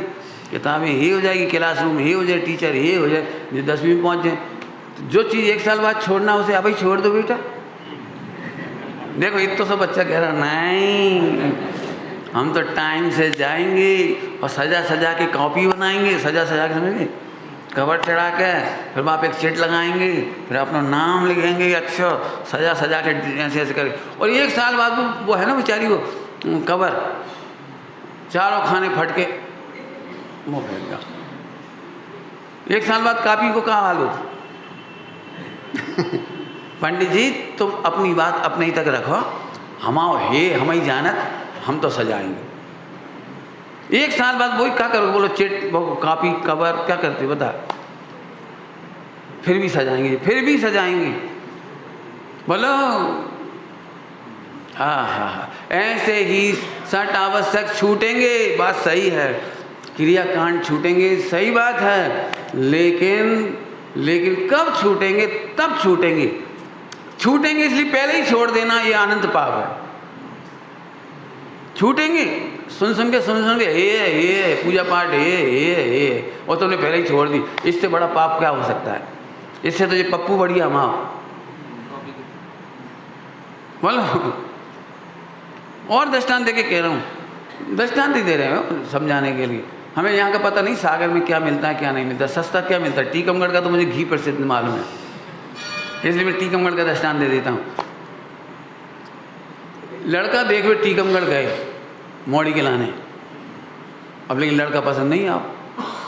A: किताबें हे हो जाएगी, क्लासरूम हे हो जाए, टीचर हे हो जाए, जो 10वीं में पहुँच जाए। तो जो चीज़ 1 साल बाद छोड़ना उसे अभी छोड़ दो बेटा। देखो इत तो सब बच्चा कह रहा नहीं, हम तो टाइम से जाएंगे और सजा सजा के कॉपी बनाएंगे, सजा सजा के, समझेंगे, कवर चढ़ा के, फिर वहाँ पे एक चिट लगाएंगे, फिर अपना नाम लिखेंगे, अच्छा सजा सजा के ऐसे ऐसे करें। और 1 साल बाद वो है ना बेचारी, वो कवर चारों खाने फट के मुँह फेंक गया। 1 साल बाद कापी को कहाँ हाल हो? पंडित जी तुम अपनी बात अपने ही तक रखो, हमाओ हे हम ही जानत, हम तो सजाएंगे। 1 साल बाद वही क्या करोगे? बोलो चिट, कापी, कवर क्या करते बता? फिर भी सजाएंगे, फिर भी सजाएंगे। बोलो हाँ, ऐसे ही सट आवश्यक छूटेंगे, बात सही है, क्रियाकांड छूटेंगे, सही बात है, लेकिन कब छूटेंगे? तब छूटेंगे। छूटेंगे इसलिए पहले ही छोड़ देना ये अनंत पाप है। छूटेंगे सुन के ये पूजा पाठ ये और तुमने पहले ही छोड़ दी, इससे बड़ा पाप क्या हो सकता है? इससे तो ये पप्पू बढ़िया माँ। बोलो, और दृष्टांत दे के कह रहा हूँ, दृष्टांत ही दे रहे हो समझाने के लिए। हमें यहाँ का पता नहीं सागर में क्या मिलता है क्या नहीं मिलता, सस्ता क्या मिलता है। टीकमगढ़ का तो मुझे घी प्रसिद्ध मालूम है, इसलिए मैं टीकमगढ़ का दृष्टांत दे देता हूँ। लड़का देख वे टीकमगढ़ गए मौड़ी के लाने, अब लेकिन लड़का पसंद नहीं आप,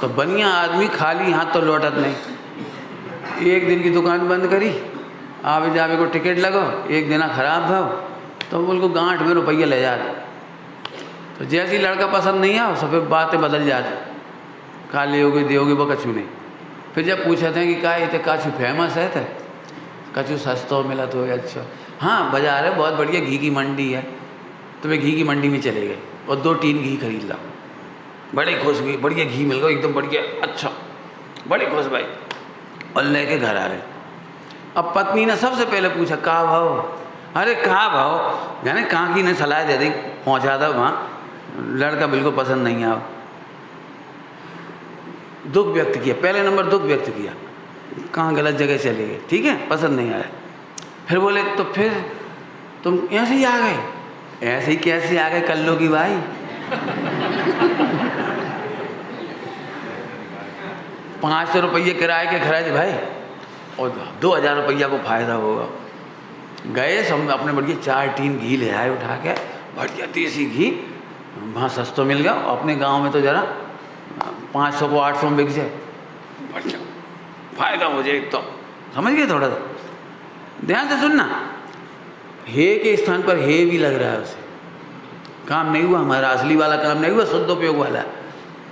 A: तो बढ़िया आदमी खाली हाथ तो लौटत नहीं। 1 दिन की दुकान बंद करी, आवे जावे को टिकट लगो, 1 दिन खराब भाव तो उनको गांठ में रुपया ले जाते। तो जैसे ही लड़का पसंद नहीं आओ सब बातें बदल जाती, का ले दोगे वो कछु नहीं। फिर जब पूछते हैं कि का ये कछु फेमस है, तो कछु सस्तो मिला तो अच्छा, हाँ बाजार है बहुत बढ़िया, घी की मंडी है, तो वे घी की मंडी में चले गए और 2 टीन घी खरीद ला। बड़े खुश हुए, बढ़िया घी मिल गया एकदम बढ़िया, अच्छा, बड़े खुश भाई, और लेके घर आ गए। अब पत्नी ने सबसे पहले पूछा कहाँ भाव? अरे कहाँ भाव यानी कहाँ की ने सलाह दे दी, पहुँचा दो वहाँ, लड़का बिल्कुल पसंद नहीं आया। दुख व्यक्त किया, पहले नंबर दुख व्यक्त किया, कहाँ गलत जगह चले गए, ठीक है, पसंद नहीं आया। फिर बोले तो फिर तुम ऐसे ही आ गए? ऐसे ही कैसे आ गए, कल्लो की भाई। 500 रुपये किराए के खराज भाई, और 2000 रुपया को फायदा होगा। गए सब अपने बढ़िया 4 टीन घी ले आए उठा के, बढ़िया देसी घी, वहाँ सस्ता मिल गया। अपने गांव में तो जरा 500 को 800 में बिक जाए, बढ़िया फायदा हो जाए। तो समझ गए? थोड़ा सा ध्यान से सुनना, हे के स्थान पर हे भी लग रहा है, उसे काम नहीं हुआ, हमारा असली वाला काम नहीं हुआ, शुद्धोपयोग वाला।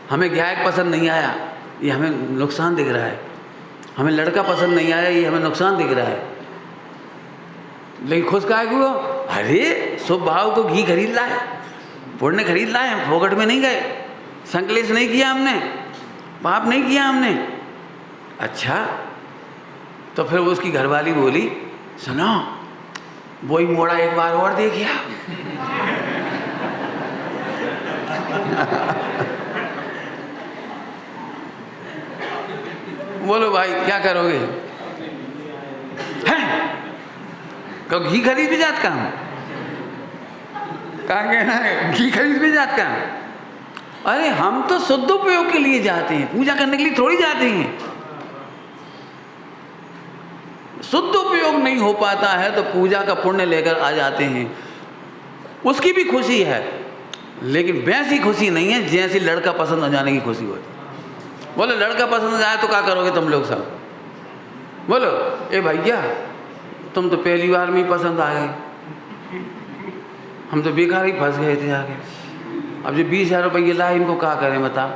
A: हमें गायक पसंद नहीं आया, ये हमें नुकसान दिख रहा है। हमें लड़का पसंद नहीं आया, ये हमें नुकसान दिख रहा है। लेकिन खुश काहे हुआ? अरे शुभ भाव को घी खरीद लाए, पुण्य खरीद लाए, फोकट में नहीं गए, संकलेश नहीं किया हमने, पाप नहीं किया हमने। अच्छा, तो फिर उसकी घरवाली बोली, सुनो वही मोड़ा एक बार और देखिए। बोलो भाई क्या करोगे? हैं कहो घी खरीद भी जात काम, कहा कहना है घी खरीद भी जात काम। अरे हम तो शुद्ध उपयोग के लिए जाते हैं, पूजा करने के लिए थोड़ी जाते हैं। शुद्ध उपयोग नहीं हो पाता है तो पूजा का पुण्य लेकर आ जाते हैं, उसकी भी खुशी है, लेकिन वैसी खुशी नहीं है जैसी लड़का पसंद हो जाने की खुशी होती। बोलो लड़का पसंद जाए तो क्या करोगे तुम लोग सब? बोलो ए भैया तुम तो पहली बार में ही पसंद आ गए, हम तो बेकार ही फंस गए थे आगे। अब जो 20,000 रुपये लाए इनको क्या करें बताओ?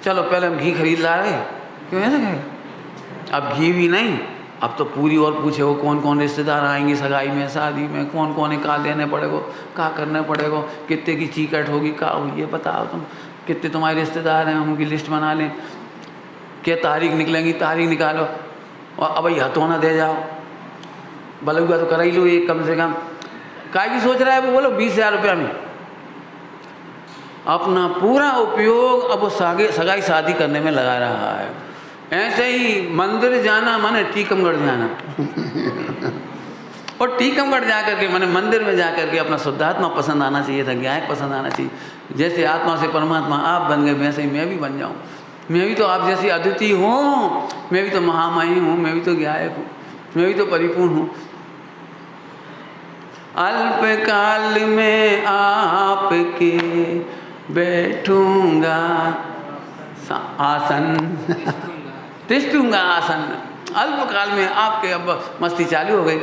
A: चलो पहले हम घी खरीद ला रहे, क्यों ऐसा कहें? अब घी भी नहीं, अब तो पूरी और पूछे हो कौन कौन रिश्तेदार आएंगे सगाई में, शादी में, कौन कौन है, क्या देने पड़ेगा, क्या करना पड़ेगा, कितने की चीकट होगी, क्या होगी, ये बताओ तुम, कितने तुम्हारे रिश्तेदार हैं, उनकी लिस्ट बना लें, क्या तारीख निकलेंगी, तारीख निकालो, और अब भाई हथौना दे जाओ, बलुआ तो करा ही लो एक कम से कम। काय की सोच रहा है वो? बोलो 20,000 रुपया में अपना पूरा उपयोग अब वो सगाई शादी करने में लगा रहा है। ऐसे ही मंदिर जाना माने टीकमगढ़ जाना और टीकमगढ़ जा करके माने मंदिर में जा करके अपना शुद्धात्मा पसंद आना चाहिए था, गायक पसंद आना चाहिए। जैसे आत्मा से परमात्मा आप बन गए वैसे ही मैं भी बन जाऊँ। मैं भी तो आप जैसी अद्वितीय हूँ, मैं भी तो महामहिम हूँ, मैं भी तो गायक हूँ, मैं भी तो परिपूर्ण हूँ। अल्पकाल में आपके बैठूंगा आसन तिष्ठूंगा आसन। अल्पकाल में आपके अब मस्ती चालू हो गई।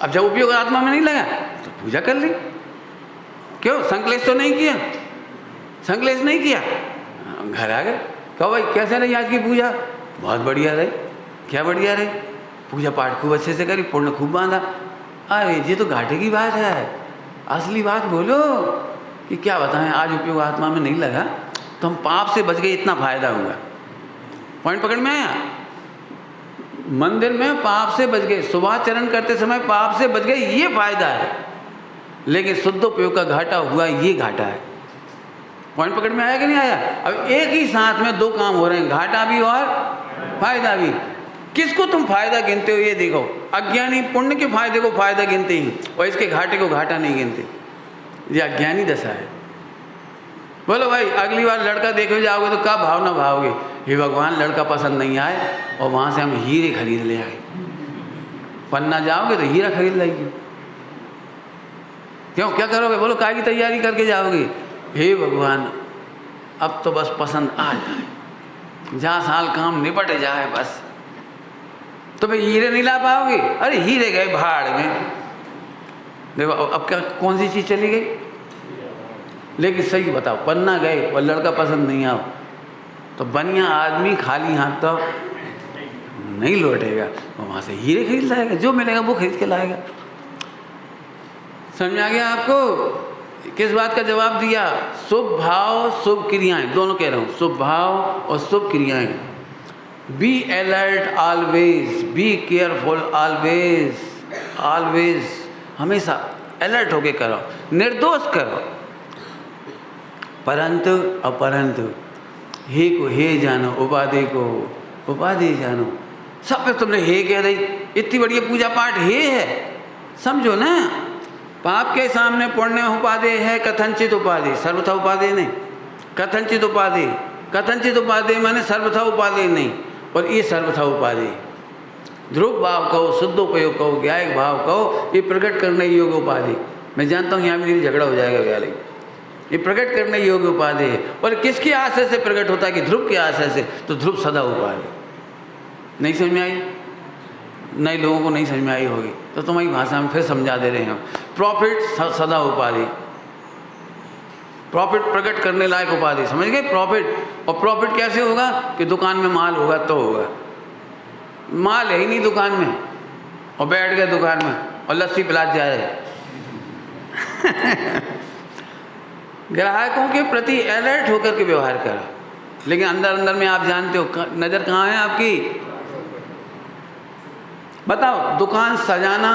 A: अब जब उपयोग आत्मा में नहीं लगा तो पूजा कर ली। क्यों? संकलेश तो नहीं किया, संकलेश नहीं किया, घर आ गए। कहो भाई कैसे रही आज की पूजा? बहुत बढ़िया रही। क्या बढ़िया रही? पूजा पाठ खूब अच्छे से करी, पुण्य खूब बांधा। अरे ये तो घाटे की बात है, असली बात बोलो कि क्या बताएं आज उपयोग आत्मा में नहीं लगा तो हम पाप से बच गए, इतना फायदा हुआ। पॉइंट पकड़ में आया? मंदिर में पाप से बच गए, शुभाचरण करते समय पाप से बच गए, ये फायदा है। लेकिन शुद्ध उपयोग का घाटा हुआ, ये घाटा है। पॉइंट पकड़ में आया कि नहीं आया? अब एक ही साथ में दो काम हो रहे हैं, घाटा भी और फायदा भी। किसको तुम फायदा गिनते हो ये देखो। अज्ञानी पुण्य के फायदे को फायदा गिनते ही और इसके घाटे को घाटा नहीं गिनते। ये अज्ञानी दशा है। बोलो भाई अगली बार लड़का देखे जाओगे तो क्या भावना भावोगे? हे भगवान लड़का पसंद नहीं आए और वहाँ से हम हीरे खरीद ले आए। पन्ना जाओगे तो हीरा खरीद लाएगी। क्यों? क्या करोगे? बोलो काय की तैयारी करके जाओगे? हे भगवान अब तो बस पसंद आ जाए, जहाँ साल काम निपट जाए बस। तो भाई हीरे नहीं ला पाओगे। अरे हीरे गए भाड़ में। देखो अब क्या कौन सी चीज़ चली गई? लेकिन सही बताओ, पन्ना गए और लड़का पसंद नहीं आओ तो बनिया आदमी खाली हाथ तो नहीं लौटेगा, वहाँ से हीरे खरीद लाएगा, जो मिलेगा वो खरीद के लाएगा। समझ आ गया आपको? किस बात का जवाब दिया? शुभ भाव शुभ क्रियाएं, दोनों कह रहा हूँ, शुभ भाव और शुभ क्रियाएं। Be alert always, be careful always, always हमेशा अलर्ट होके करो, निर्दोष करो। परंतु अपरंतु हे को हे जानो, उपाधि को उपाधि जानो। सब पे तुमने हे कह रही, इतनी बढ़िया पूजा पाठ हे है, समझो ना। पाप के सामने पुण्य उपाधि है, कथनचित उपाधि, सर्वथा उपाधि नहीं। कथनचित उपाधि, कथनचित उपाधि माने सर्वथा उपाधि नहीं, और ये सर्वथा उपाधि। ध्रुव भाव कहो, शुद्ध उपयोग कहो, ज्ञायक भाव कहो, ये प्रकट करने योग्य उपाधि। मैं जानता हूँ यहाँ भी झगड़ा हो जाएगा व्यालय। ये प्रकट करने योग्य उपाधि है। और किसके आशय से प्रकट होता है? कि ध्रुव के आशय से। तो ध्रुव सदा उपाधि। नहीं समझ में आई? नए लोगों को नहीं समझ में आई होगी तो तुम्हारी भाषा में फिर समझा दे रहे हैं। प्रॉफिट सदा उपाधि, प्रॉफिट प्रकट करने लायक उपाधि। समझ गए? प्रॉफिट। और प्रॉफिट कैसे होगा? कि दुकान में माल होगा तो होगा। माल है ही नहीं दुकान में और बैठ गए दुकान में और लस्सी पिला जाए। ग्राहकों के प्रति अलर्ट होकर के व्यवहार करो। लेकिन अंदर अंदर में आप जानते हो नज़र कहाँ है आपकी? बताओ, दुकान सजाना,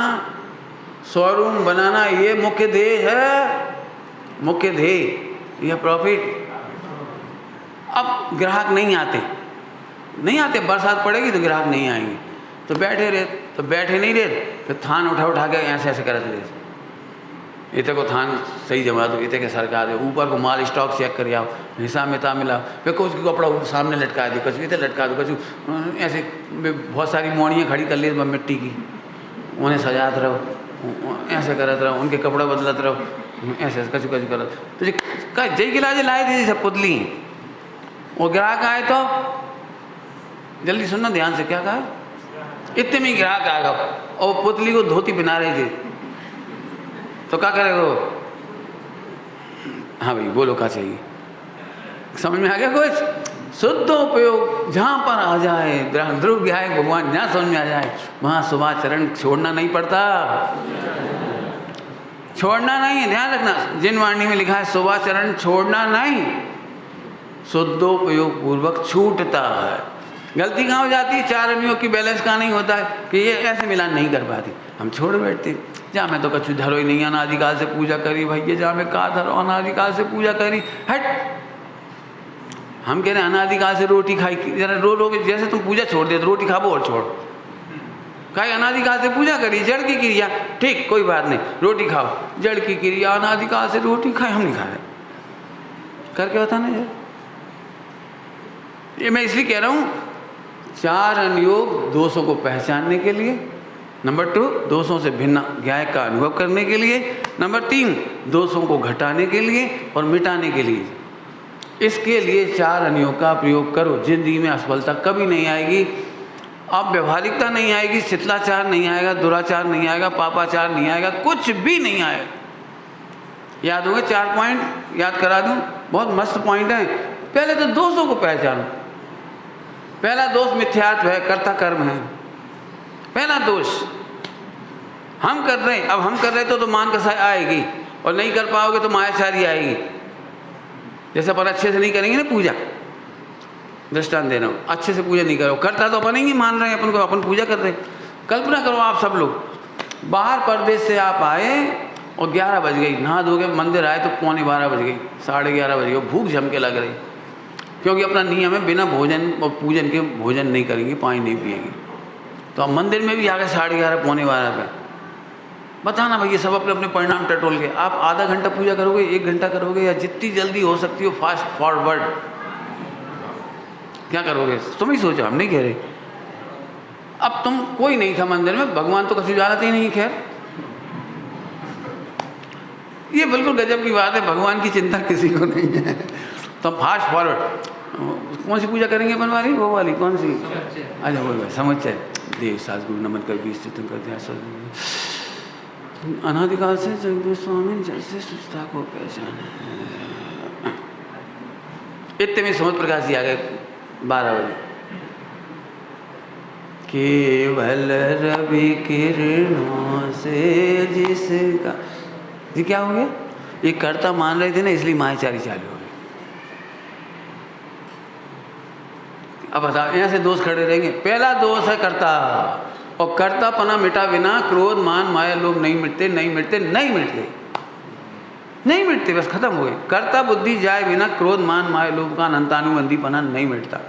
A: शोरूम बनाना, ये मुख्य ध्येय है, मुख्य ध्येय, यह प्रॉफिट। अब ग्राहक नहीं आते, नहीं आते, बरसात पड़ेगी तो ग्राहक नहीं आएंगे। तो बैठे रहे, तो बैठे नहीं रहे, फिर थान उठा के ऐसे ऐसे करते रहे, इतने को थान सही जमा दो, इतने के सरकार दो, ऊपर को माल स्टॉक चेक कर आओ, हिसाब मिताब मिला, फिर कुछ कपड़ा सामने लटका दो, कुछ इतने लटका दो, कुछ ऐसे बहुत सारी मोड़ियाँ खड़ी कर ली मिट्टी की, उन्हें सजाते रहो, ऐसे करते रहो, उनके कपड़ा बदलते रहो, ऐसे कचू कचू करो। तो जय गिलाजे लाए थे सब पुतली, वो ग्राहक आए तो जल्दी सुनना ध्यान से, क्या कहा, इतने में ग्राहक आ गया और पुतली को धोती पहना रहे थे, तो क्या करेगा वो? हाँ भाई बोलो क्या चाहिए, समझ में आ गया कुछ? शुद्ध उपयोग जहाँ पर आ जाए, ध्रुव विहायक भगवान जहाँ समझ में आ जाए, वहाँ सुभाष चरण छोड़ना नहीं पड़ता, छोड़ना नहीं है, ध्यान रखना। जिन वाणी में लिखा है सुभाष चरण छोड़ना नहीं, शुद्धोपयोग पूर्वक छूटता है। गलती कहाँ हो जाती है? चार अनियों की बैलेंस कहाँ नहीं होता है कि ये ऐसे मिलान नहीं कर पाती, हम छोड़ बैठते, जहाँ मैं तो कछु धरो ही नहीं, अनादिकाल से पूजा करी भैया, जहाँ मैं कहा धरो अनादिकाल से पूजा करी, हट। हम कह रहे हैं अनादिकाल से रोटी खाई, जरा रो के जैसे तुम पूजा छोड़ दे तो रोटी खाबो और छोड़, कहीं अनादिकाल से पूजा करी, जड़ की क्रिया, ठीक कोई बात नहीं, रोटी खाओ, जड़ की क्रिया अनादिकाल से रोटी खाए, हम नहीं खा रहे, करके बताना यार। ये मैं इसलिए कह रहा हूँ, चार अनुयोग दोषों को पहचानने के लिए, नंबर 2 दोषों से भिन्न ज्ञान का अनुभव करने के लिए, नंबर 3 दोषों को घटाने के लिए और मिटाने के लिए। इसके लिए चार अनुयोग का प्रयोग करो, जिंदगी में असफलता कभी नहीं आएगी, अब व्यवहारिकता नहीं आएगी, शिथिलाचार नहीं आएगा, दुराचार नहीं आएगा, पापाचार नहीं आएगा, कुछ भी नहीं आएगा। याद होगा 4 पॉइंट याद करा दूं, बहुत मस्त पॉइंट है। पहले तो दोषों को पहचानो, पहला दोष मिथ्यात्व है, कर्ता कर्म है, पहला दोष हम कर रहे हैं, अब हम कर रहे तो मान कसाई आएगी, और नहीं कर पाओगे तो मायाचारी आएगी। जैसे अपन अच्छे से नहीं करेंगे ना पूजा, दृष्टांत दे रहा हूँ, अच्छे से पूजा नहीं करो, करता तो अपन ही मान रहे हैं, अपन को अपन पूजा कर रहे हैं। कल्पना करो आप सब लोग बाहर परदेश से आप आए और 11 बज गई, नहा धो के मंदिर आए तो 11:15 बज गई, 11:30 बज गई, भूख जम के लग रही, क्योंकि अपना नियम है बिना भोजन और पूजन के भोजन नहीं करेंगे, पानी नहीं पिएंगे। तो अब मंदिर में भी आ गए 11:30 11:15 पे, बताना भैया सब अपने अपने परिणाम टटोल के, आप आधा घंटा पूजा करोगे, 1 घंटा करोगे, या जितनी जल्दी हो सकती हो फास्ट फॉरवर्ड, क्या करोगे तुम ही सोचो, हम नहीं कह रहे। अब तुम कोई नहीं था मंदिर में, भगवान तो कभी जानते ही नहीं, खैर ये बिल्कुल गजब की बात है, भगवान की चिंता किसी को नहीं है। तो फास्ट फॉरवर्ड कौन सी पूजा करेंगे अपन वाली, वो वाली कौन सी, अच्छा वो समझ जाए, देव सास गुरु नमन कर बीस चिंतन कर दिया, अनादिकाल से जगदेव स्वामी जैसे सुचता को पहचाना। इतने में समुद्र प्रकाश जी आ गए 12 बजे। केवल रवि किरणों से जिसका, ये क्या हो गया, ये कर्ता मान रहे थे ना, इसलिए मायाचारी चालू हो गई। अब बताओ यहाँ से दोष खड़े रहेंगे। पहला दोष है कर्ता, और कर्तापना मिटा बिना क्रोध मान माया लोभ नहीं मिटते, नहीं मिटते, नहीं मिटते, नहीं मिटते, बस खत्म हो गए। कर्ता बुद्धि जाए बिना क्रोध मान माया लोभ का अनंतानुबंधीपना नहीं मिटता।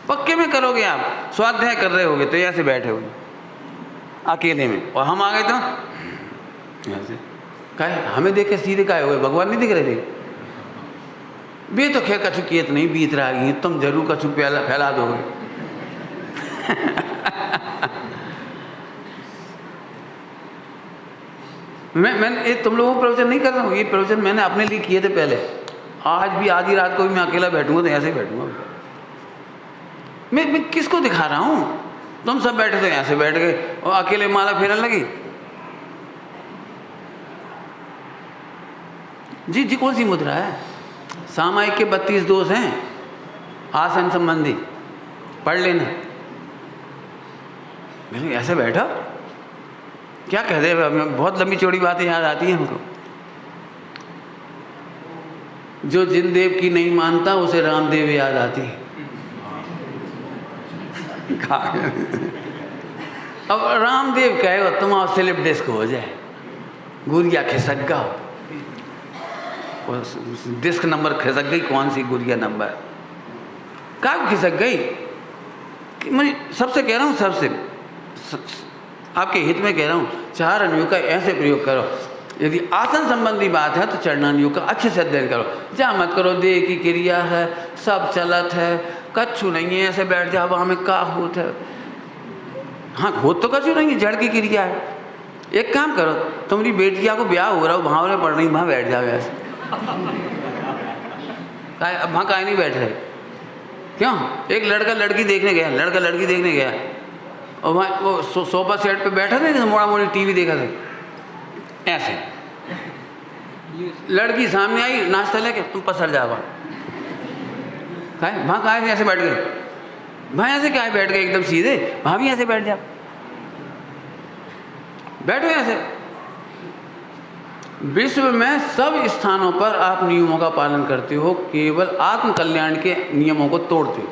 A: पक्के में करोगे आप, स्वाध्याय कर रहे होगे तो ऐसे बैठे होगे अकेले में, और हम आ गए तो ऐसे काहे, हमें देख के सीधे काहे हो गए, भगवान नहीं दिख रहे थे? बे तो खैर कछु कियत नहीं, बीत रहा है, तुम जरूर कछु फैला दोगे। मैं ये तुम लोगों को प्रवचन नहीं कर रहा हूँ, ये प्रवचन मैंने अपने लिए किए थे पहले। आज भी आधी रात को भी मैं अकेला बैठूंगा तो ऐसे ही बैठूंगा। मैं किसको दिखा रहा हूँ? तुम सब बैठे थे, यहाँ से बैठ गए और अकेले माला फेरने लगी। जी जी कौन सी मुद्रा है? सामायिक के 32 दोष हैं आसन संबंधी, पढ़ लेना। मैंने ऐसे बैठा, क्या कह दे, बहुत लंबी चौड़ी बातें याद आती हैं हमको। जो जिन देव की नहीं मानता उसे रामदेव याद आती है। अब रामदेव कहे तुम आओ स्लिप डिस्क हो जाए, गुड़िया खिसक गया, डिस्क नंबर खिसक गई, कौन सी गुड़िया नंबर क्या खिसक गई? मुझे सबसे कह रहा हूँ, सबसे आपके हित में कह रहा हूँ, 4 अनुयोग का ऐसे प्रयोग करो। यदि आसन संबंधी बात है तो चरणानुयोग का अच्छे से अध्ययन करो। जा मत करो देह की क्रिया है, सब चलत है, कछु नहीं है, ऐसे बैठ जाओ वहाँ में का होत है। हाँ, होत तो कछु नहीं है, जड़ की क्रिया है। एक काम करो, तुम्हारी बेटिया को ब्याह हो रहा हो, भाव में पड़ रही, वहाँ बैठ जाओ ऐसे। अब वहाँ काहे नहीं बैठ रहे? क्यों? एक लड़का लड़की देखने गया, लड़का लड़की देखने गया और वहाँ वो सोफा सेट पे बैठा था, मोड़ा मोड़ी टीवी देखा था ऐसे। लड़की सामने आई, नाश्ता लेके, तुम पसर जाओ वहाँ। वहाँ काहे ऐसे बैठ गए? वहाँ ऐसे काहे बैठ गए एकदम सीधे? वहाँ भी ऐसे बैठ जाओ, बैठो ऐसे। विश्व में सब स्थानों पर आप नियमों का पालन करते हो, केवल आत्म कल्याण के नियमों को तोड़ते हो।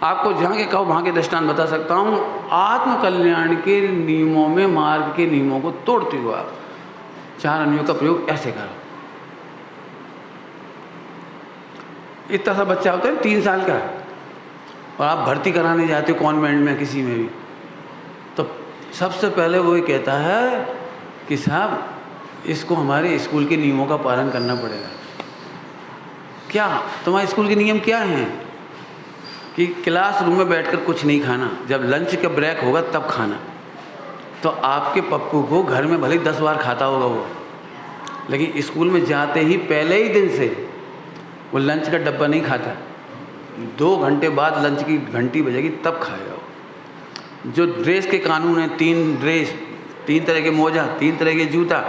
A: आपको जहाँ के कहो वहाँ के दृष्टांत बता सकता हूँ। आत्म कल्याण के नियमों में, मार्ग के नियमों को तोड़ते हो आप। 4 अनुयोग का प्रयोग ऐसे करो। इतना सा बच्चा होता है 3 साल का, और आप भर्ती कराने जाते हो कॉन्वेंट में किसी में भी, तो सबसे पहले वो ये कहता है कि साहब इसको हमारे स्कूल के नियमों का पालन करना पड़ेगा। क्या तुम्हारे स्कूल के नियम क्या हैं? कि क्लासरूम में बैठकर कुछ नहीं खाना, जब लंच का ब्रेक होगा तब खाना। तो आपके पप्पू को घर में भले 10 बार खाता होगा वो, लेकिन स्कूल में जाते ही पहले ही दिन से वो लंच का डब्बा नहीं खाता। 2 घंटे बाद लंच की घंटी बजेगी तब खाएगा वो। जो ड्रेस के कानून हैं, 3 ड्रेस, 3 तरह के मोजा, 3 तरह के जूता,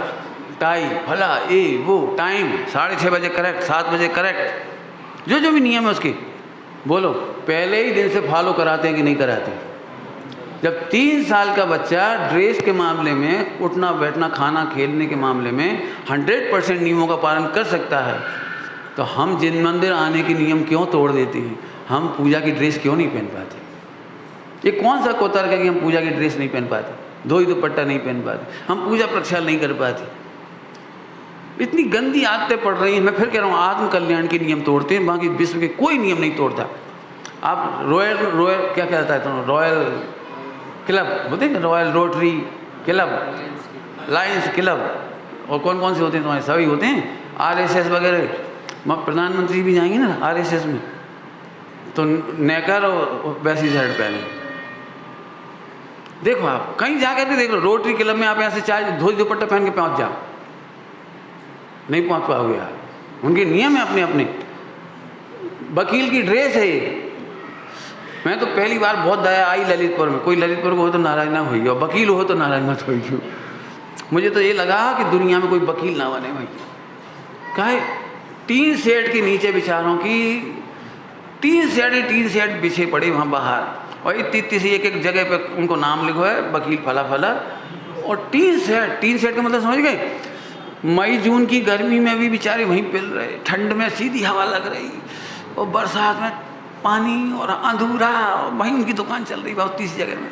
A: टाई, फला, ये वो, टाइम 6:30 बजे करेक्ट, 7 बजे करेक्ट, जो जो भी नियम है उसके, बोलो पहले ही दिन से फॉलो कराते हैं कि नहीं कराते? जब 3 साल का बच्चा ड्रेस के मामले में, उठना बैठना खाना खेलने के मामले में 100% नियमों का पालन कर सकता है, तो हम जिन मंदिर आने के नियम क्यों तोड़ देते हैं? हम पूजा की ड्रेस क्यों नहीं पहन पाते? ये कौन सा कोतर्क है कि हम पूजा की ड्रेस नहीं पहन पाते, धोई दुपट्टा नहीं पहन पाते, हम पूजा प्रक्षाल नहीं कर पाते? इतनी गंदी आदतें पड़ रही हैं। मैं फिर कह रहा हूँ, आत्म कल्याण के नियम तोड़ते हैं, बाकी विश्व के कोई नियम नहीं तोड़ता। आप रॉयल क्या कहता है तो रॉयल क्लब होते हैं, royal rotary club, Lions club, और कौन कौन से होते हैं तुम्हारे? सभी होते हैं, RSS वगैरह। प्रधानमंत्री भी जाएंगे ना RSS में, तो नेकर और वैसी शर्ट पहने। देखो आप कहीं जाकर के देख लो, रोटरी क्लब में आप यहाँ से चाहे धोती दुपट्टा पहन के पहुँच जाओ, नहीं पहुँच पाओगे आप। उनके नियम है अपने अपने। वकील की ड्रेस है ये। मैं तो पहली बार बहुत दया आई ललितपुर में, कोई ललितपुर को हो तो नाराज ना होइए, और वकील हो तो नाराज मत होइए। मुझे तो ये लगा कि दुनिया में कोई वकील ना बने भाई। काहे? 3 सेट के नीचे बेचारों की 3 सेट बिछे पड़े वहाँ बाहर, और इतनी सी एक जगह पे उनको नाम लिखो है वकील फला फला, और 3 सेट का मतलब समझ गए? मई जून की गर्मी में भी बेचारे वहीं पिल रहे, ठंड में सीधी हवा लग रही, और बरसात में पानी और अंधेरा, वहीं उनकी दुकान चल रही बहुत 30 जगह में।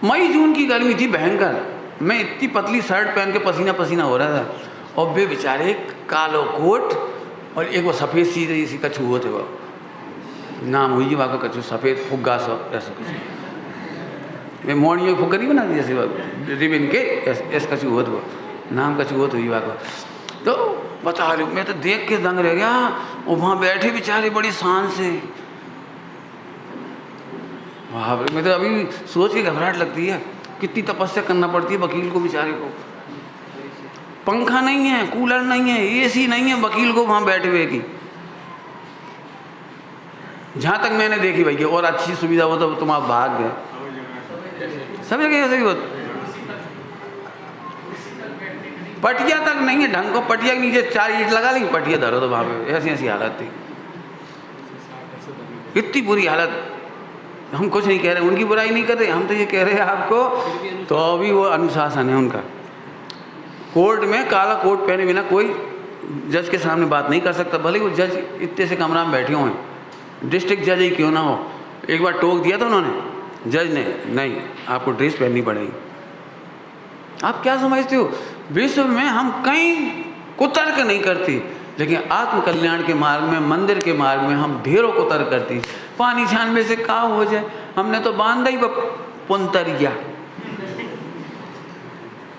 A: मई जून की गर्मी थी भयंकर, मैं इतनी पतली शर्ट पहन के पसीना पसीना हो रहा था, और वे बेचारे कालो कोट और एक वो सफ़ेद सी इसी कछु हुए थे, वो नाम हुई वहाँ का कछु सफ़ेद फुग्गा सा ऐसा कुछ, वे मोड़ियों फुग्गा नहीं बना दी जैसे रिबिन के ऐसा कछु हुआ था, नाम कछु हुआ था वहाँ का। तो बता रही, मैं तो देख के दंग रह गया, और वहाँ बैठे बेचारे बड़ी शान से। वहाँ मैं तो अभी सोच के घबराहट लगती है, कितनी तपस्या करना पड़ती है वकील को बेचारे को। पंखा नहीं है, कूलर नहीं है, AC नहीं है वकील को वहाँ बैठे हुए की। जहाँ तक मैंने देखी भैया, और अच्छी सुविधा हो तो तुम आप भाग गए। सब जगह ऐसे ही होता, पटिया तक नहीं है ढंग को, पटिया के नीचे 4 ईंट लगा ली, पटिया धरो तो वहाँ पे ऐसी ऐसी हालत थी, इतनी बुरी हालत। हम कुछ नहीं कह रहे, उनकी बुराई नहीं कर रहे, हम तो ये कह रहे हैं आपको, तो अभी वो अनुशासन है उनका। कोर्ट में काला कोट पहने बिना कोई जज के सामने बात नहीं कर सकता, भले वो जज इतने से कमरा में बैठे हुए हैं, डिस्ट्रिक्ट जज ही क्यों ना हो। एक बार टोक दिया था उन्होंने, जज ने, नहीं आपको ड्रेस पहननी पड़ेगी। आप क्या समझते हो? विश्व में हम कहीं कुतर्क नहीं करते, लेकिन आत्म कल्याण के मार्ग में, मंदिर के मार्ग में हम ढेरों को तर्क करते हैं। पानी छानने से का हो जाए, हमने तो बांधा ही पुंतरिया।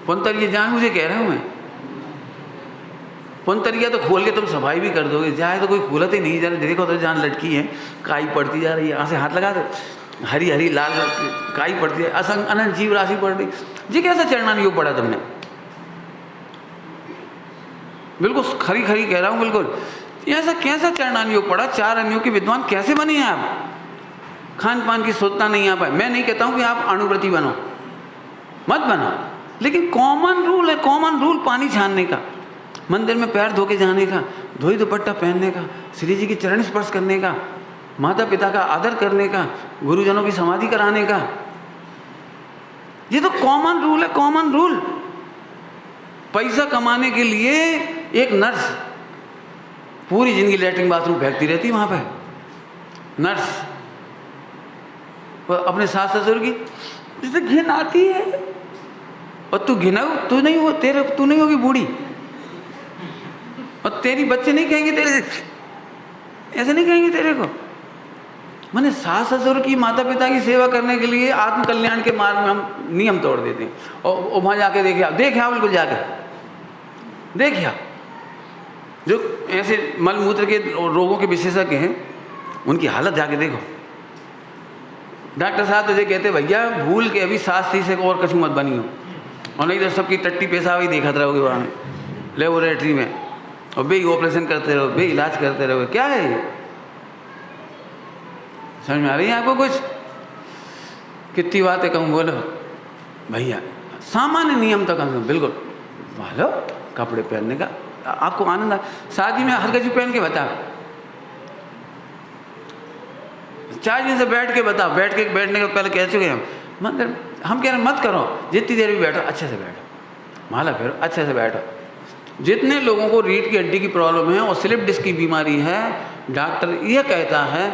A: पुंतरिया जान मुझे कह रहा हूँ मैं, पुंतरिया तो खोल के तुम सफाई भी कर दोगे, जाए तो कोई खोलत ही नहीं। जरा देखो तो जान लटकी है, काई पड़ती जा रही है, यहाँ से हाथ लगा दो, हरी हरी लाल काई पड़ती है, असंग अनंत जीव राशि पड़ रही। जी कैसा चरणान योग पढ़ा तुमने? बिल्कुल खरी खरी कह रहा हूँ, बिल्कुल ऐसा कैसा चरणान योग पढ़ा? 4 अन्यों के विद्वान कैसे बने हैं आप? खान पान की सोचता नहीं आ पाए। मैं नहीं कहता हूँ कि आप अणुव्रती बनो, मत बना, लेकिन कॉमन रूल है, कॉमन रूल पानी छानने का, मंदिर में पैर धो के जाने का, धोई दुपट्टा पहनने का, श्री जी की चरण स्पर्श करने का, माता पिता का आदर करने का, गुरुजनों की समाधि कराने का। ये तो कॉमन रूल है, कॉमन रूल। पैसा कमाने के लिए एक नर्स पूरी जिंदगी लैट्रिन बाथरूम फेंकती रहती वहां पे, नर्स अपने सास ससुर की जिसे घिन आती है, और तू घिना, तू नहीं हो, तेरे तू नहीं होगी बूढ़ी, और तेरी बच्चे नहीं कहेंगे तेरे से, ऐसे नहीं कहेंगे तेरे को। मैंने सास ससुर की, माता पिता की सेवा करने के लिए आत्म कल्याण के मार्ग में हम नियम तोड़ देते हैं। और वहाँ जाके देखिए बिल्कुल जाकर देखिए, जो ऐसे मलमूत्र के रोगों के विशेषज्ञ हैं उनकी हालत जाके देखो। डॉक्टर साहब तुझे कहते भैया भूल के अभी सास से और कछु मत बनी हो, और नहीं तो सबकी टट्टी पेशाब ही देखा रहोगे वहाँ में लेबोरेटरी में, और बे ऑपरेशन करते रहो, बे इलाज करते रहोगे। क्या है ये? समझ में आ रही है आपको कुछ? कितनी बातें कहूँ, बोलो भैया सामान्य नियम तक हम बिल्कुल भालो, कपड़े पहनने का आपको आनंद आ। शादी में हर कछु पहन के बताओ, 4 दिन से बैठ के बताओ, बैठने के पहले कह चुके हम कह रहे मत करो, जितनी देर भी बैठो अच्छे से बैठो, माला फेरो अच्छे से बैठो। जितने लोगों को रीढ़ की हड्डी की प्रॉब्लम है और स्लिप डिस्क की बीमारी है, डॉक्टर यह कहता है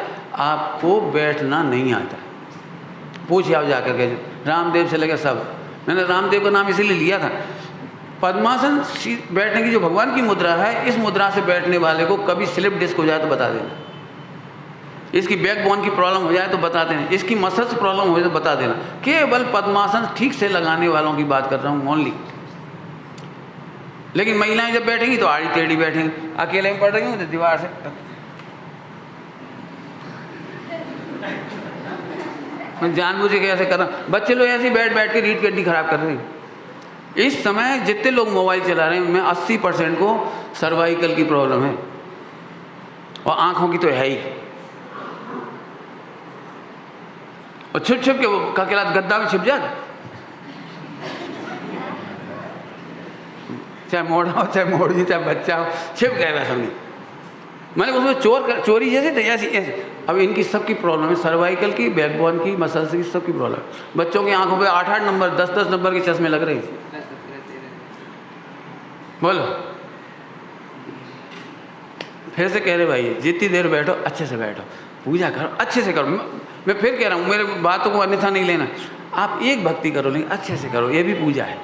A: आपको बैठना नहीं आता। पूछिए आप जाकर के, रामदेव से लेकर सब, मैंने रामदेव का नाम इसीलिए लिया था। पद्मासन बैठने की जो भगवान की मुद्रा है, इस मुद्रा से बैठने वाले को कभी स्लिप डिस्क हो जाए तो बता देना, इसकी बैकबोन की प्रॉब्लम हो जाए तो बता देना, इसकी मसल्स प्रॉब्लम हो जाए तो बता देना। केवल पद्मासन ठीक से लगाने वालों की बात कर रहा हूँ ओनली। लेकिन महिलाएं जब बैठेंगी तो आड़ी टेढ़ी बैठेंगी, अकेले में पड़ रही हूँ तो दीवार से मैं जानबूझ के ऐसे कर रहा हूँ। बच्चे लोग ऐसे बैठ के रीढ़ की हड्डी खराब कर रहे हैं। इस समय जितने लोग मोबाइल चला रहे हैं उनमें 80% को सर्वाइकल की प्रॉब्लम है, और आंखों की तो है ही। और छुप छुप के वो क्या गद्दा में छिप जाए, चाहे मोड़ा हो चाहे मोड़ी चाहे बच्चा हो, छिप गए वैसा नहीं। मैंने उसमें चोरी जैसे तो ऐसी। अब इनकी सबकी प्रॉब्लम है, सर्वाइकल की, बैकबोन की, मसल्स की, सबकी प्रॉब्लम। बच्चों की आंखों पे 8-8 नंबर 10-10 नंबर के चश्मे लग रहे हैं। बोलो, फिर से कह रहे भाई जितनी देर बैठो अच्छे से बैठो, पूजा करो अच्छे से करो। मैं फिर कह रहा हूँ, मेरे बातों को अन्यथा नहीं लेना। आप एक भक्ति करो लेकिन अच्छे से करो, ये भी पूजा है।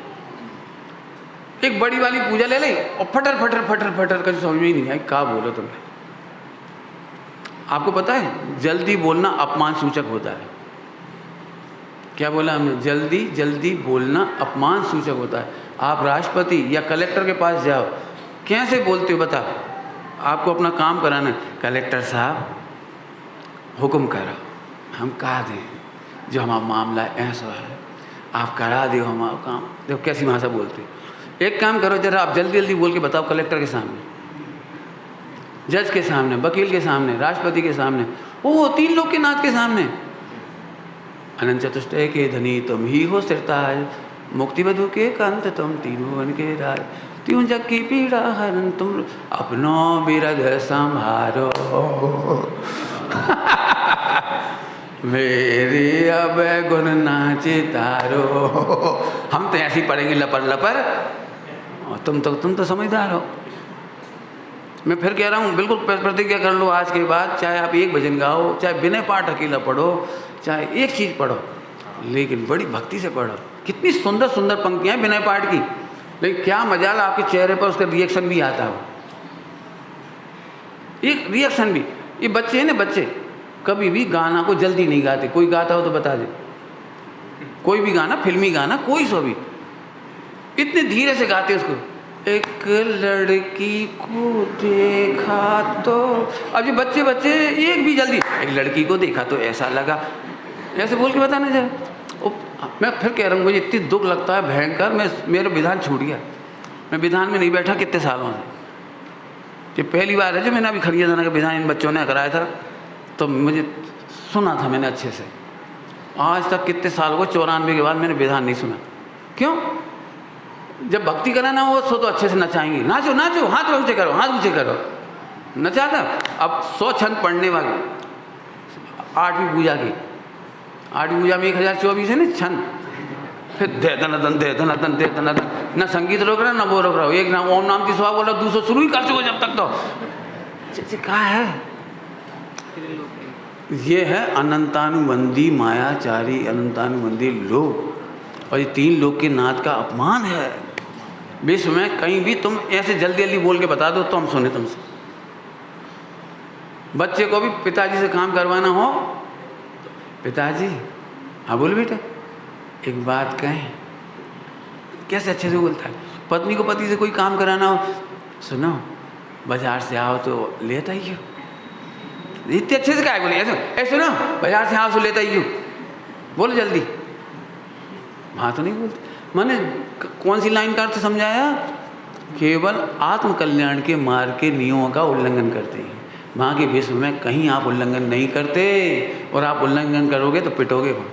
A: एक बड़ी वाली पूजा ले ली और फटर फटर फटर फटर कर समझ में ही नहीं आई क्या बोलो तुमने। आपको पता है जल्दी बोलना अपमान सूचक होता है। क्या बोला हमने? जल्दी जल्दी बोलना अपमान सूचक होता है। आप राष्ट्रपति या कलेक्टर के पास जाओ, कैसे बोलते हो बताओ? आपको अपना काम कराना है, कलेक्टर साहब हुक्म करो, हम कहा दें जो हमारा मामला ऐसा है, आप करा दो हमारा काम। देखो कैसी भाषा बोलते हो। एक काम करो जरा, आप जल्दी जल्दी बोल के बताओ कलेक्टर के सामने, जज के सामने, वकील के सामने, राष्ट्रपति के सामने, ओ 3 लोग के नाथ के सामने। अनंत चतुष्टय के धनी तुम ही हो सिरताज, मुक्ति बधु के कंत तुम, तीनों भुवन के राज, त्यों जग की पीड़ा हरन तुम, अपनो बिरध संभारो मेरे अब गुण नाचे तारो। हम तो ऐसे ही पढ़ेंगे लपर लपर, और तुम तो समझदार हो। मैं फिर कह रहा हूँ, बिल्कुल प्रतिज्ञा कर लो आज के बाद, चाहे आप एक भजन गाओ, चाहे बिना पाठ अकेला पढ़ो, चाहे एक चीज़ पढ़ो, लेकिन बड़ी भक्ति से पढ़ो। कितनी सुंदर सुंदर पंक्तियाँ बिना पाठ की, लेकिन क्या मजाल आपके चेहरे पर उसका रिएक्शन भी आता हो। एक रिएक्शन भी। ये बच्चे हैं ना, बच्चे कभी भी गाना को जल्दी नहीं गाते। कोई गाता हो तो बता दे, कोई भी गाना, फिल्मी गाना, कोई सो भी, इतने धीरे से गाते उसको। एक लड़की को देखा तो, अब ये बच्चे बच्चे एक भी जल्दी, एक लड़की को देखा तो ऐसा लगा, ऐसे बोल के बताना जरा। मैं फिर कह रहा हूँ, मुझे इतनी दुख लगता है भयंकर। मेरा विधान छूट गया, मैं विधान में नहीं बैठा कितने सालों से। ये पहली बार है जो मैंने अभी खड़िया जाना का विधान इन बच्चों ने कराया था, तो मुझे सुना था मैंने अच्छे से। आज तक कितने साल को 94 के बाद मैंने विधान नहीं सुना। क्यों? जब भक्ति कराना हो सो तो अच्छे से नचाएंगे, नाचो नाचो, हाथ ऊंचे करो, हाथ ऊंचे करो, नचाता। अब 100 छंद पढ़ने वाले, 8वीं पूजा की, 8वीं पूजा में 1024 है ना छंद, फिर दे धनाधन दे धनाधन दे धनाधन, ना संगीत रोक रहा ना वो रोक रहा हो, एक नाम ओम नाम की सवा बोला, दूसरा शुरू ही कर चुको जब तक। तो क्या है ये? है अनंतानुबंधी मायाचारी, अनंतानुबंधी लोग, और ये 3 लोग के नाथ का अपमान है विश्व में। कहीं भी तुम ऐसे जल्दी जल्दी बोल के बता दो तो हम सुने तुमसे। बच्चे को भी पिताजी से काम करवाना हो, पिताजी, हाँ बोल बेटा, एक बात कहें, कैसे अच्छे से बोलता है। पत्नी को पति से कोई काम कराना हो, सुनो बाजार से आओ तो लेता ही हो, इतने अच्छे से क्या है बोले, ऐसे सुनो बाजार से आओ तो लेता ही हो, बोलो जल्दी। हाँ तो नहीं बोलते। मैंने कौन सी लाइन का अर्थ समझाया? केवल आत्मकल्याण के मार्ग के नियमों का उल्लंघन करते हैं। वहाँ के विश्व में कहीं आप उल्लंघन नहीं करते, और आप उल्लंघन करोगे तो पिटोगे। वहाँ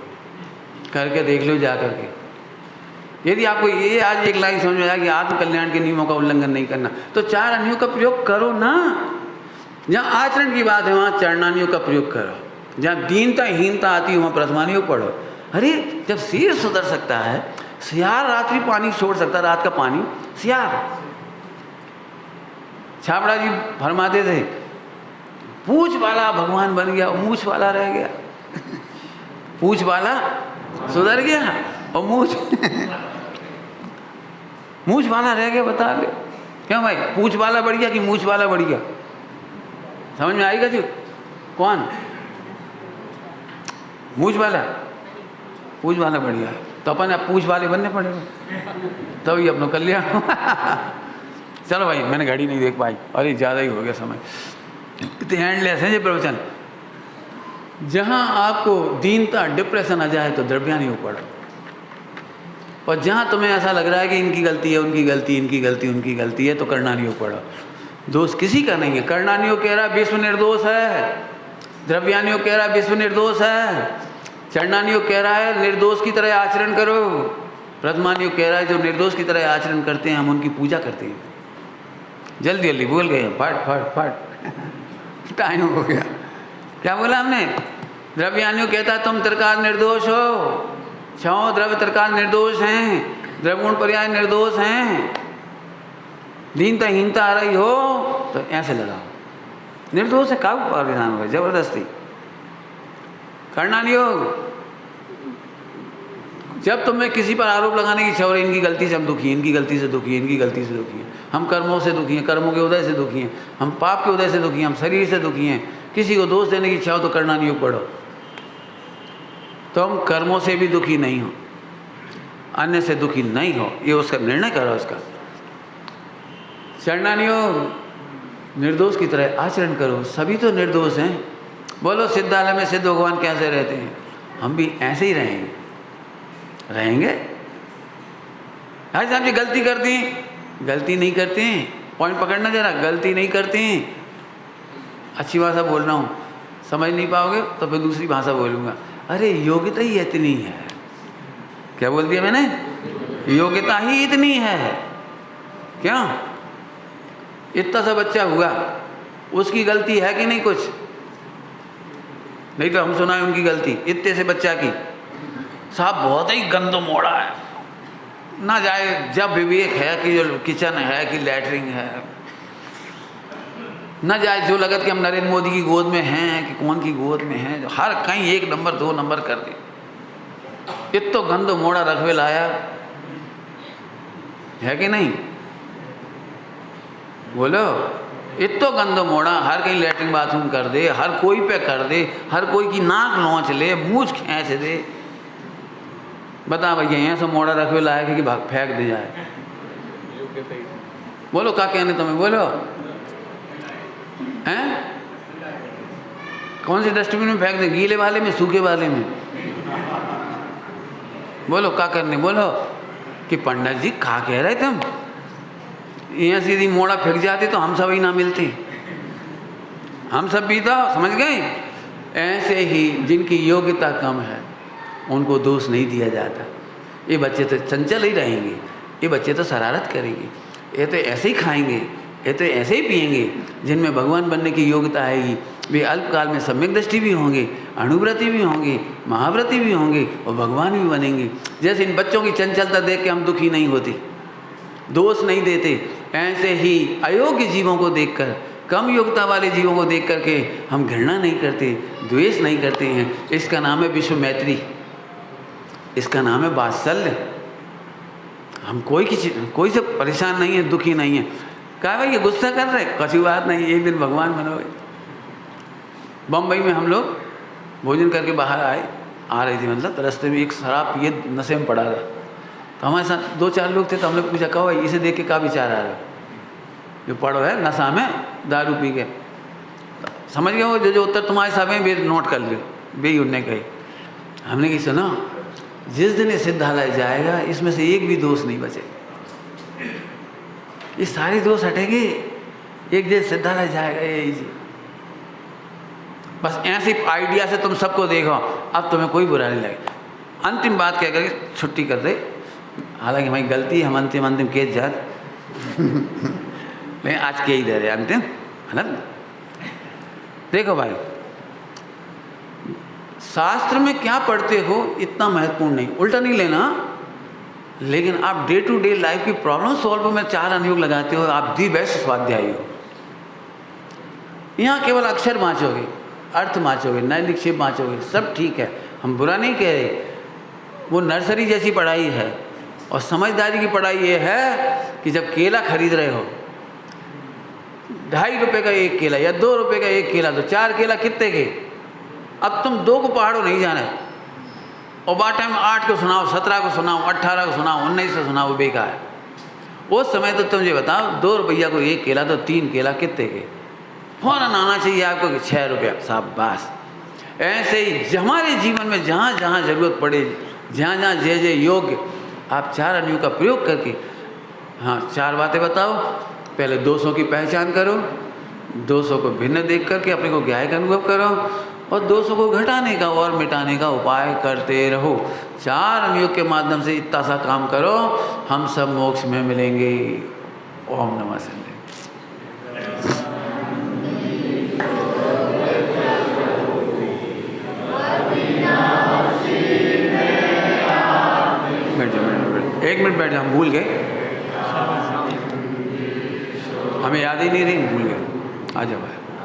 A: करके देख लो जा करके। यदि आपको ये आज एक लाइन समझ में आया कि आत्मकल्याण के नियमों का उल्लंघन नहीं करना, तो 4 अन्यों का प्रयोग करो ना। जहाँ आचरण की बात है वहाँ चरणानियों का प्रयोग करो। जहाँ दीनता हीनता आती है वहाँ प्रथमानियों पढ़ो। अरे जब शेर सुधर सकता है, सियार रात्रि पानी छोड़ सकता है, रात का पानी सियार। छाबड़ा जी फरमाते थे, पूछ वाला भगवान बन गया, मूछ वाला रह गया। पूछ वाला सुधर गया और मूछ वाला रह गया। बता ले क्यों भाई, पूछ वाला बढ़ गया कि मूछ वाला बढ़ गया? समझ में आएगा जी? कौन मूछ वाला? पूछ वाला बढ़िया है, तो अपन अब पूछ वाले बनने पड़ेगा, तभी अपना कल्याण। चलो भाई, मैंने घड़ी नहीं देख पाई, अरे ज़्यादा ही हो गया समय, इतने हैंडलेस है ये प्रवचन। जहाँ आपको दीनता डिप्रेशन आ जाए तो द्रव्यानी ऊपर, और जहाँ तुम्हें ऐसा लग रहा है कि इनकी गलती है, उनकी गलती, इनकी गलती, उनकी गलती है, तो करणानियों पढ़ो। दोष किसी का नहीं है। करणानियों कह रहा विश्व निर्दोष है, द्रव्यानियों कह रहा विश्व निर्दोष है, चरणानियों कह रहा है निर्दोष की तरह आचरण करो, प्रथमानियों कह रहा है जो निर्दोष की तरह आचरण करते हैं हम उनकी पूजा करते हैं। जल्दी जल्दी बोल गए, फट फट फट टाइम हो गया। क्या बोला हमने? द्रव्यानियों कहता है तुम त्रिकाल निर्दोष हो, 6 द्रव्य त्रिकाल निर्दोष हैं, द्रवगुण पर्याय निर्दोष हैं, दीनता हीनता आ रही हो तो ऐसे लगाओ, निर्दोष है, काबू परिधान हो जबरदस्ती। करणानियों, जब तुम्हें किसी पर आरोप लगाने की इच्छा हो रही, इनकी गलती से हम दुखी हैं, इनकी गलती से दुखी हैं, इनकी गलती से दुखी हैं, हम कर्मों से दुखी हैं, कर्मों के उदय से दुखी हैं, हम पाप के उदय से दुखी हैं, हम शरीर से दुखी हैं, किसी को दोष देने की इच्छा हो तो करणानियोग पढ़ो। तुम कर्मों से भी दुखी नहीं हो, अन्य से दुखी नहीं हो, ये उसका निर्णय करो उसका। चरणानियोग, निर्दोष की तरह आचरण करो, सभी तो निर्दोष हैं। बोलो सिद्धालय में सिद्ध भगवान कैसे रहते हैं? हम भी ऐसे ही रहेंगे। आज साहब जी गलती करती हैं, गलती नहीं करते हैं, पॉइंट पकड़ना जरा, गलती नहीं करते हैं। अच्छी भाषा बोल रहा हूँ, समझ नहीं पाओगे तो फिर दूसरी भाषा बोलूँगा। अरे योग्यता ही इतनी है, क्या बोल दिया मैंने? योग्यता ही इतनी है। क्या इतना सा बच्चा हुआ, उसकी गलती है कि नहीं कुछ? नहीं तो हम सुनाए उनकी गलती इतने से बच्चा की, साहब बहुत ही गंदो मोड़ा है, ना जाए जब विवेक है कि जो किचन है कि लैटरिन है, न जाए जो लगत कि हम नरेंद्र मोदी की गोद में हैं कि कौन की गोद में हैं, जो हर कहीं 1 नंबर 2 नंबर कर दे। इतो गंदो मोड़ा रखवे लाया है कि नहीं? बोलो इतो गंदो मोड़ा, हर कहीं लेटरिन बाथरूम कर दे, हर कोई पे कर दे, हर कोई की नाक नोच ले, मूछ खींच दे। बता भैया यहाँ से मोड़ा रखवे लायक है कि भाग फेंक दे जाए? बोलो क्या कहने तुम्हें, बोलो हैं? कौन से डस्टबिन में फेंक दे, गीले वाले में, सूखे वाले में? बोलो क्या करने, बोलो। कि पंडित जी क्या कह रहे तुम, यहाँ सीधी मोड़ा फेंक जाते तो हम सब ही ना मिलते, हम सब भी तो समझ गए। ऐसे ही जिनकी योग्यता कम है उनको दोष नहीं दिया जाता। ये बच्चे तो चंचल ही रहेंगे, ये बच्चे तो शरारत करेंगे, ये तो ऐसे ही खाएंगे, ये तो ऐसे ही पिएंगे। जिनमें भगवान बनने की योग्यता आएगी वे अल्पकाल में सम्यक दृष्टि भी होंगे, अणुव्रती भी होंगे, महाव्रती भी होंगे और भगवान भी बनेंगे। जैसे इन बच्चों की चंचलता देख के हम दुखी नहीं होते, दोष नहीं देते, ऐसे ही अयोग्य जीवों को देखकर, कम योग्यता वाले जीवों को देख करके हम घृणा नहीं करते, द्वेष नहीं करते हैं। इसका नाम है विश्व मैत्री, इसका नाम है वात्सल्य। हम कोई से परेशान नहीं है, दुखी नहीं है। कहा भाई ये गुस्सा कर रहे, कसी बात नहीं, एक दिन भगवान बनोगे। बम्बई में हम लोग भोजन करके बाहर आ रहे थे, मतलब रास्ते में एक शराब पिए नशे में पड़ा रहा। तो हमारे साथ 2-4 लोग थे, तो हमने पूछा कहो इसे देख के क्या विचार आ रहा है, जो पढ़ो है नशा में दारू पी के। समझ गए वो जो उत्तर तुम्हारे सामने वे नोट कर लो, वे उनने कही। हमने कही सुनो, जिस दिन ये सिद्धालय जाएगा इसमें से एक भी दोष नहीं बचेगा, ये सारे दोष हटेंगे एक दिन सिद्धालय जाएगा। यही जी बस ऐसी आइडिया से तुम सबको देखो, अब तुम्हें कोई बुरा नहीं लगे। अंतिम बात कह करके छुट्टी कर दे, हालांकि हमारी गलती, हम अंतिम केस जात लेकिन आज के ही दे रहे अंतिम, है ना। देखो भाई, शास्त्र में क्या पढ़ते हो इतना महत्वपूर्ण नहीं, उल्टा नहीं लेना, लेकिन आप डे टू डे लाइफ की प्रॉब्लम सॉल्व में 4 अनुयोग लगाते हो, आप दी बेस्ट स्वाध्यायी हो। यहाँ केवल अक्षर बाँचोगे, अर्थ बाँचोगे, नए निक्षेप बाँचोगे, सब ठीक है, हम बुरा नहीं कह रहे। वो नर्सरी जैसी पढ़ाई है। और समझदारी की पढ़ाई ये है कि जब केला खरीद रहे हो, 2.5 रुपये का एक केला या 2 रुपये का एक केला, तो 4 केला कितने के? अब तुम 2 को पहाड़ों नहीं जाना है, और बात टाइम 8 को सुनाओ, 17 को सुनाओ, 18 को सुनाओ, 19 को सुनाओ, बेकार है। उस समय तो तुम ये बताओ 2 रुपया को एक केला, तो 3 केला कितने के? फ़ौरन आना चाहिए आपको कि 6 रुपया, शाबाश। ऐसे ही हमारे जीवन में जहाँ जहाँ ज़रूरत पड़े, जहाँ जहाँ जे योग्य, आप 4 अनुयोग का प्रयोग करके, हाँ 4 बातें बताओ। पहले दोषों की पहचान करो, दोषों को भिन्न देख करके अपने को ज्ञाय का अनुभव करो, और दोषों को घटाने का और मिटाने का उपाय करते रहो। 4 अनुयोग के माध्यम से इतना सा काम करो, हम सब मोक्ष में मिलेंगे। ओम नमः शिवाय। एक मिनट बैठ जाओ, हम भूल गए, हमें याद ही नहीं रही, भूल गए। आ जाओ भाई।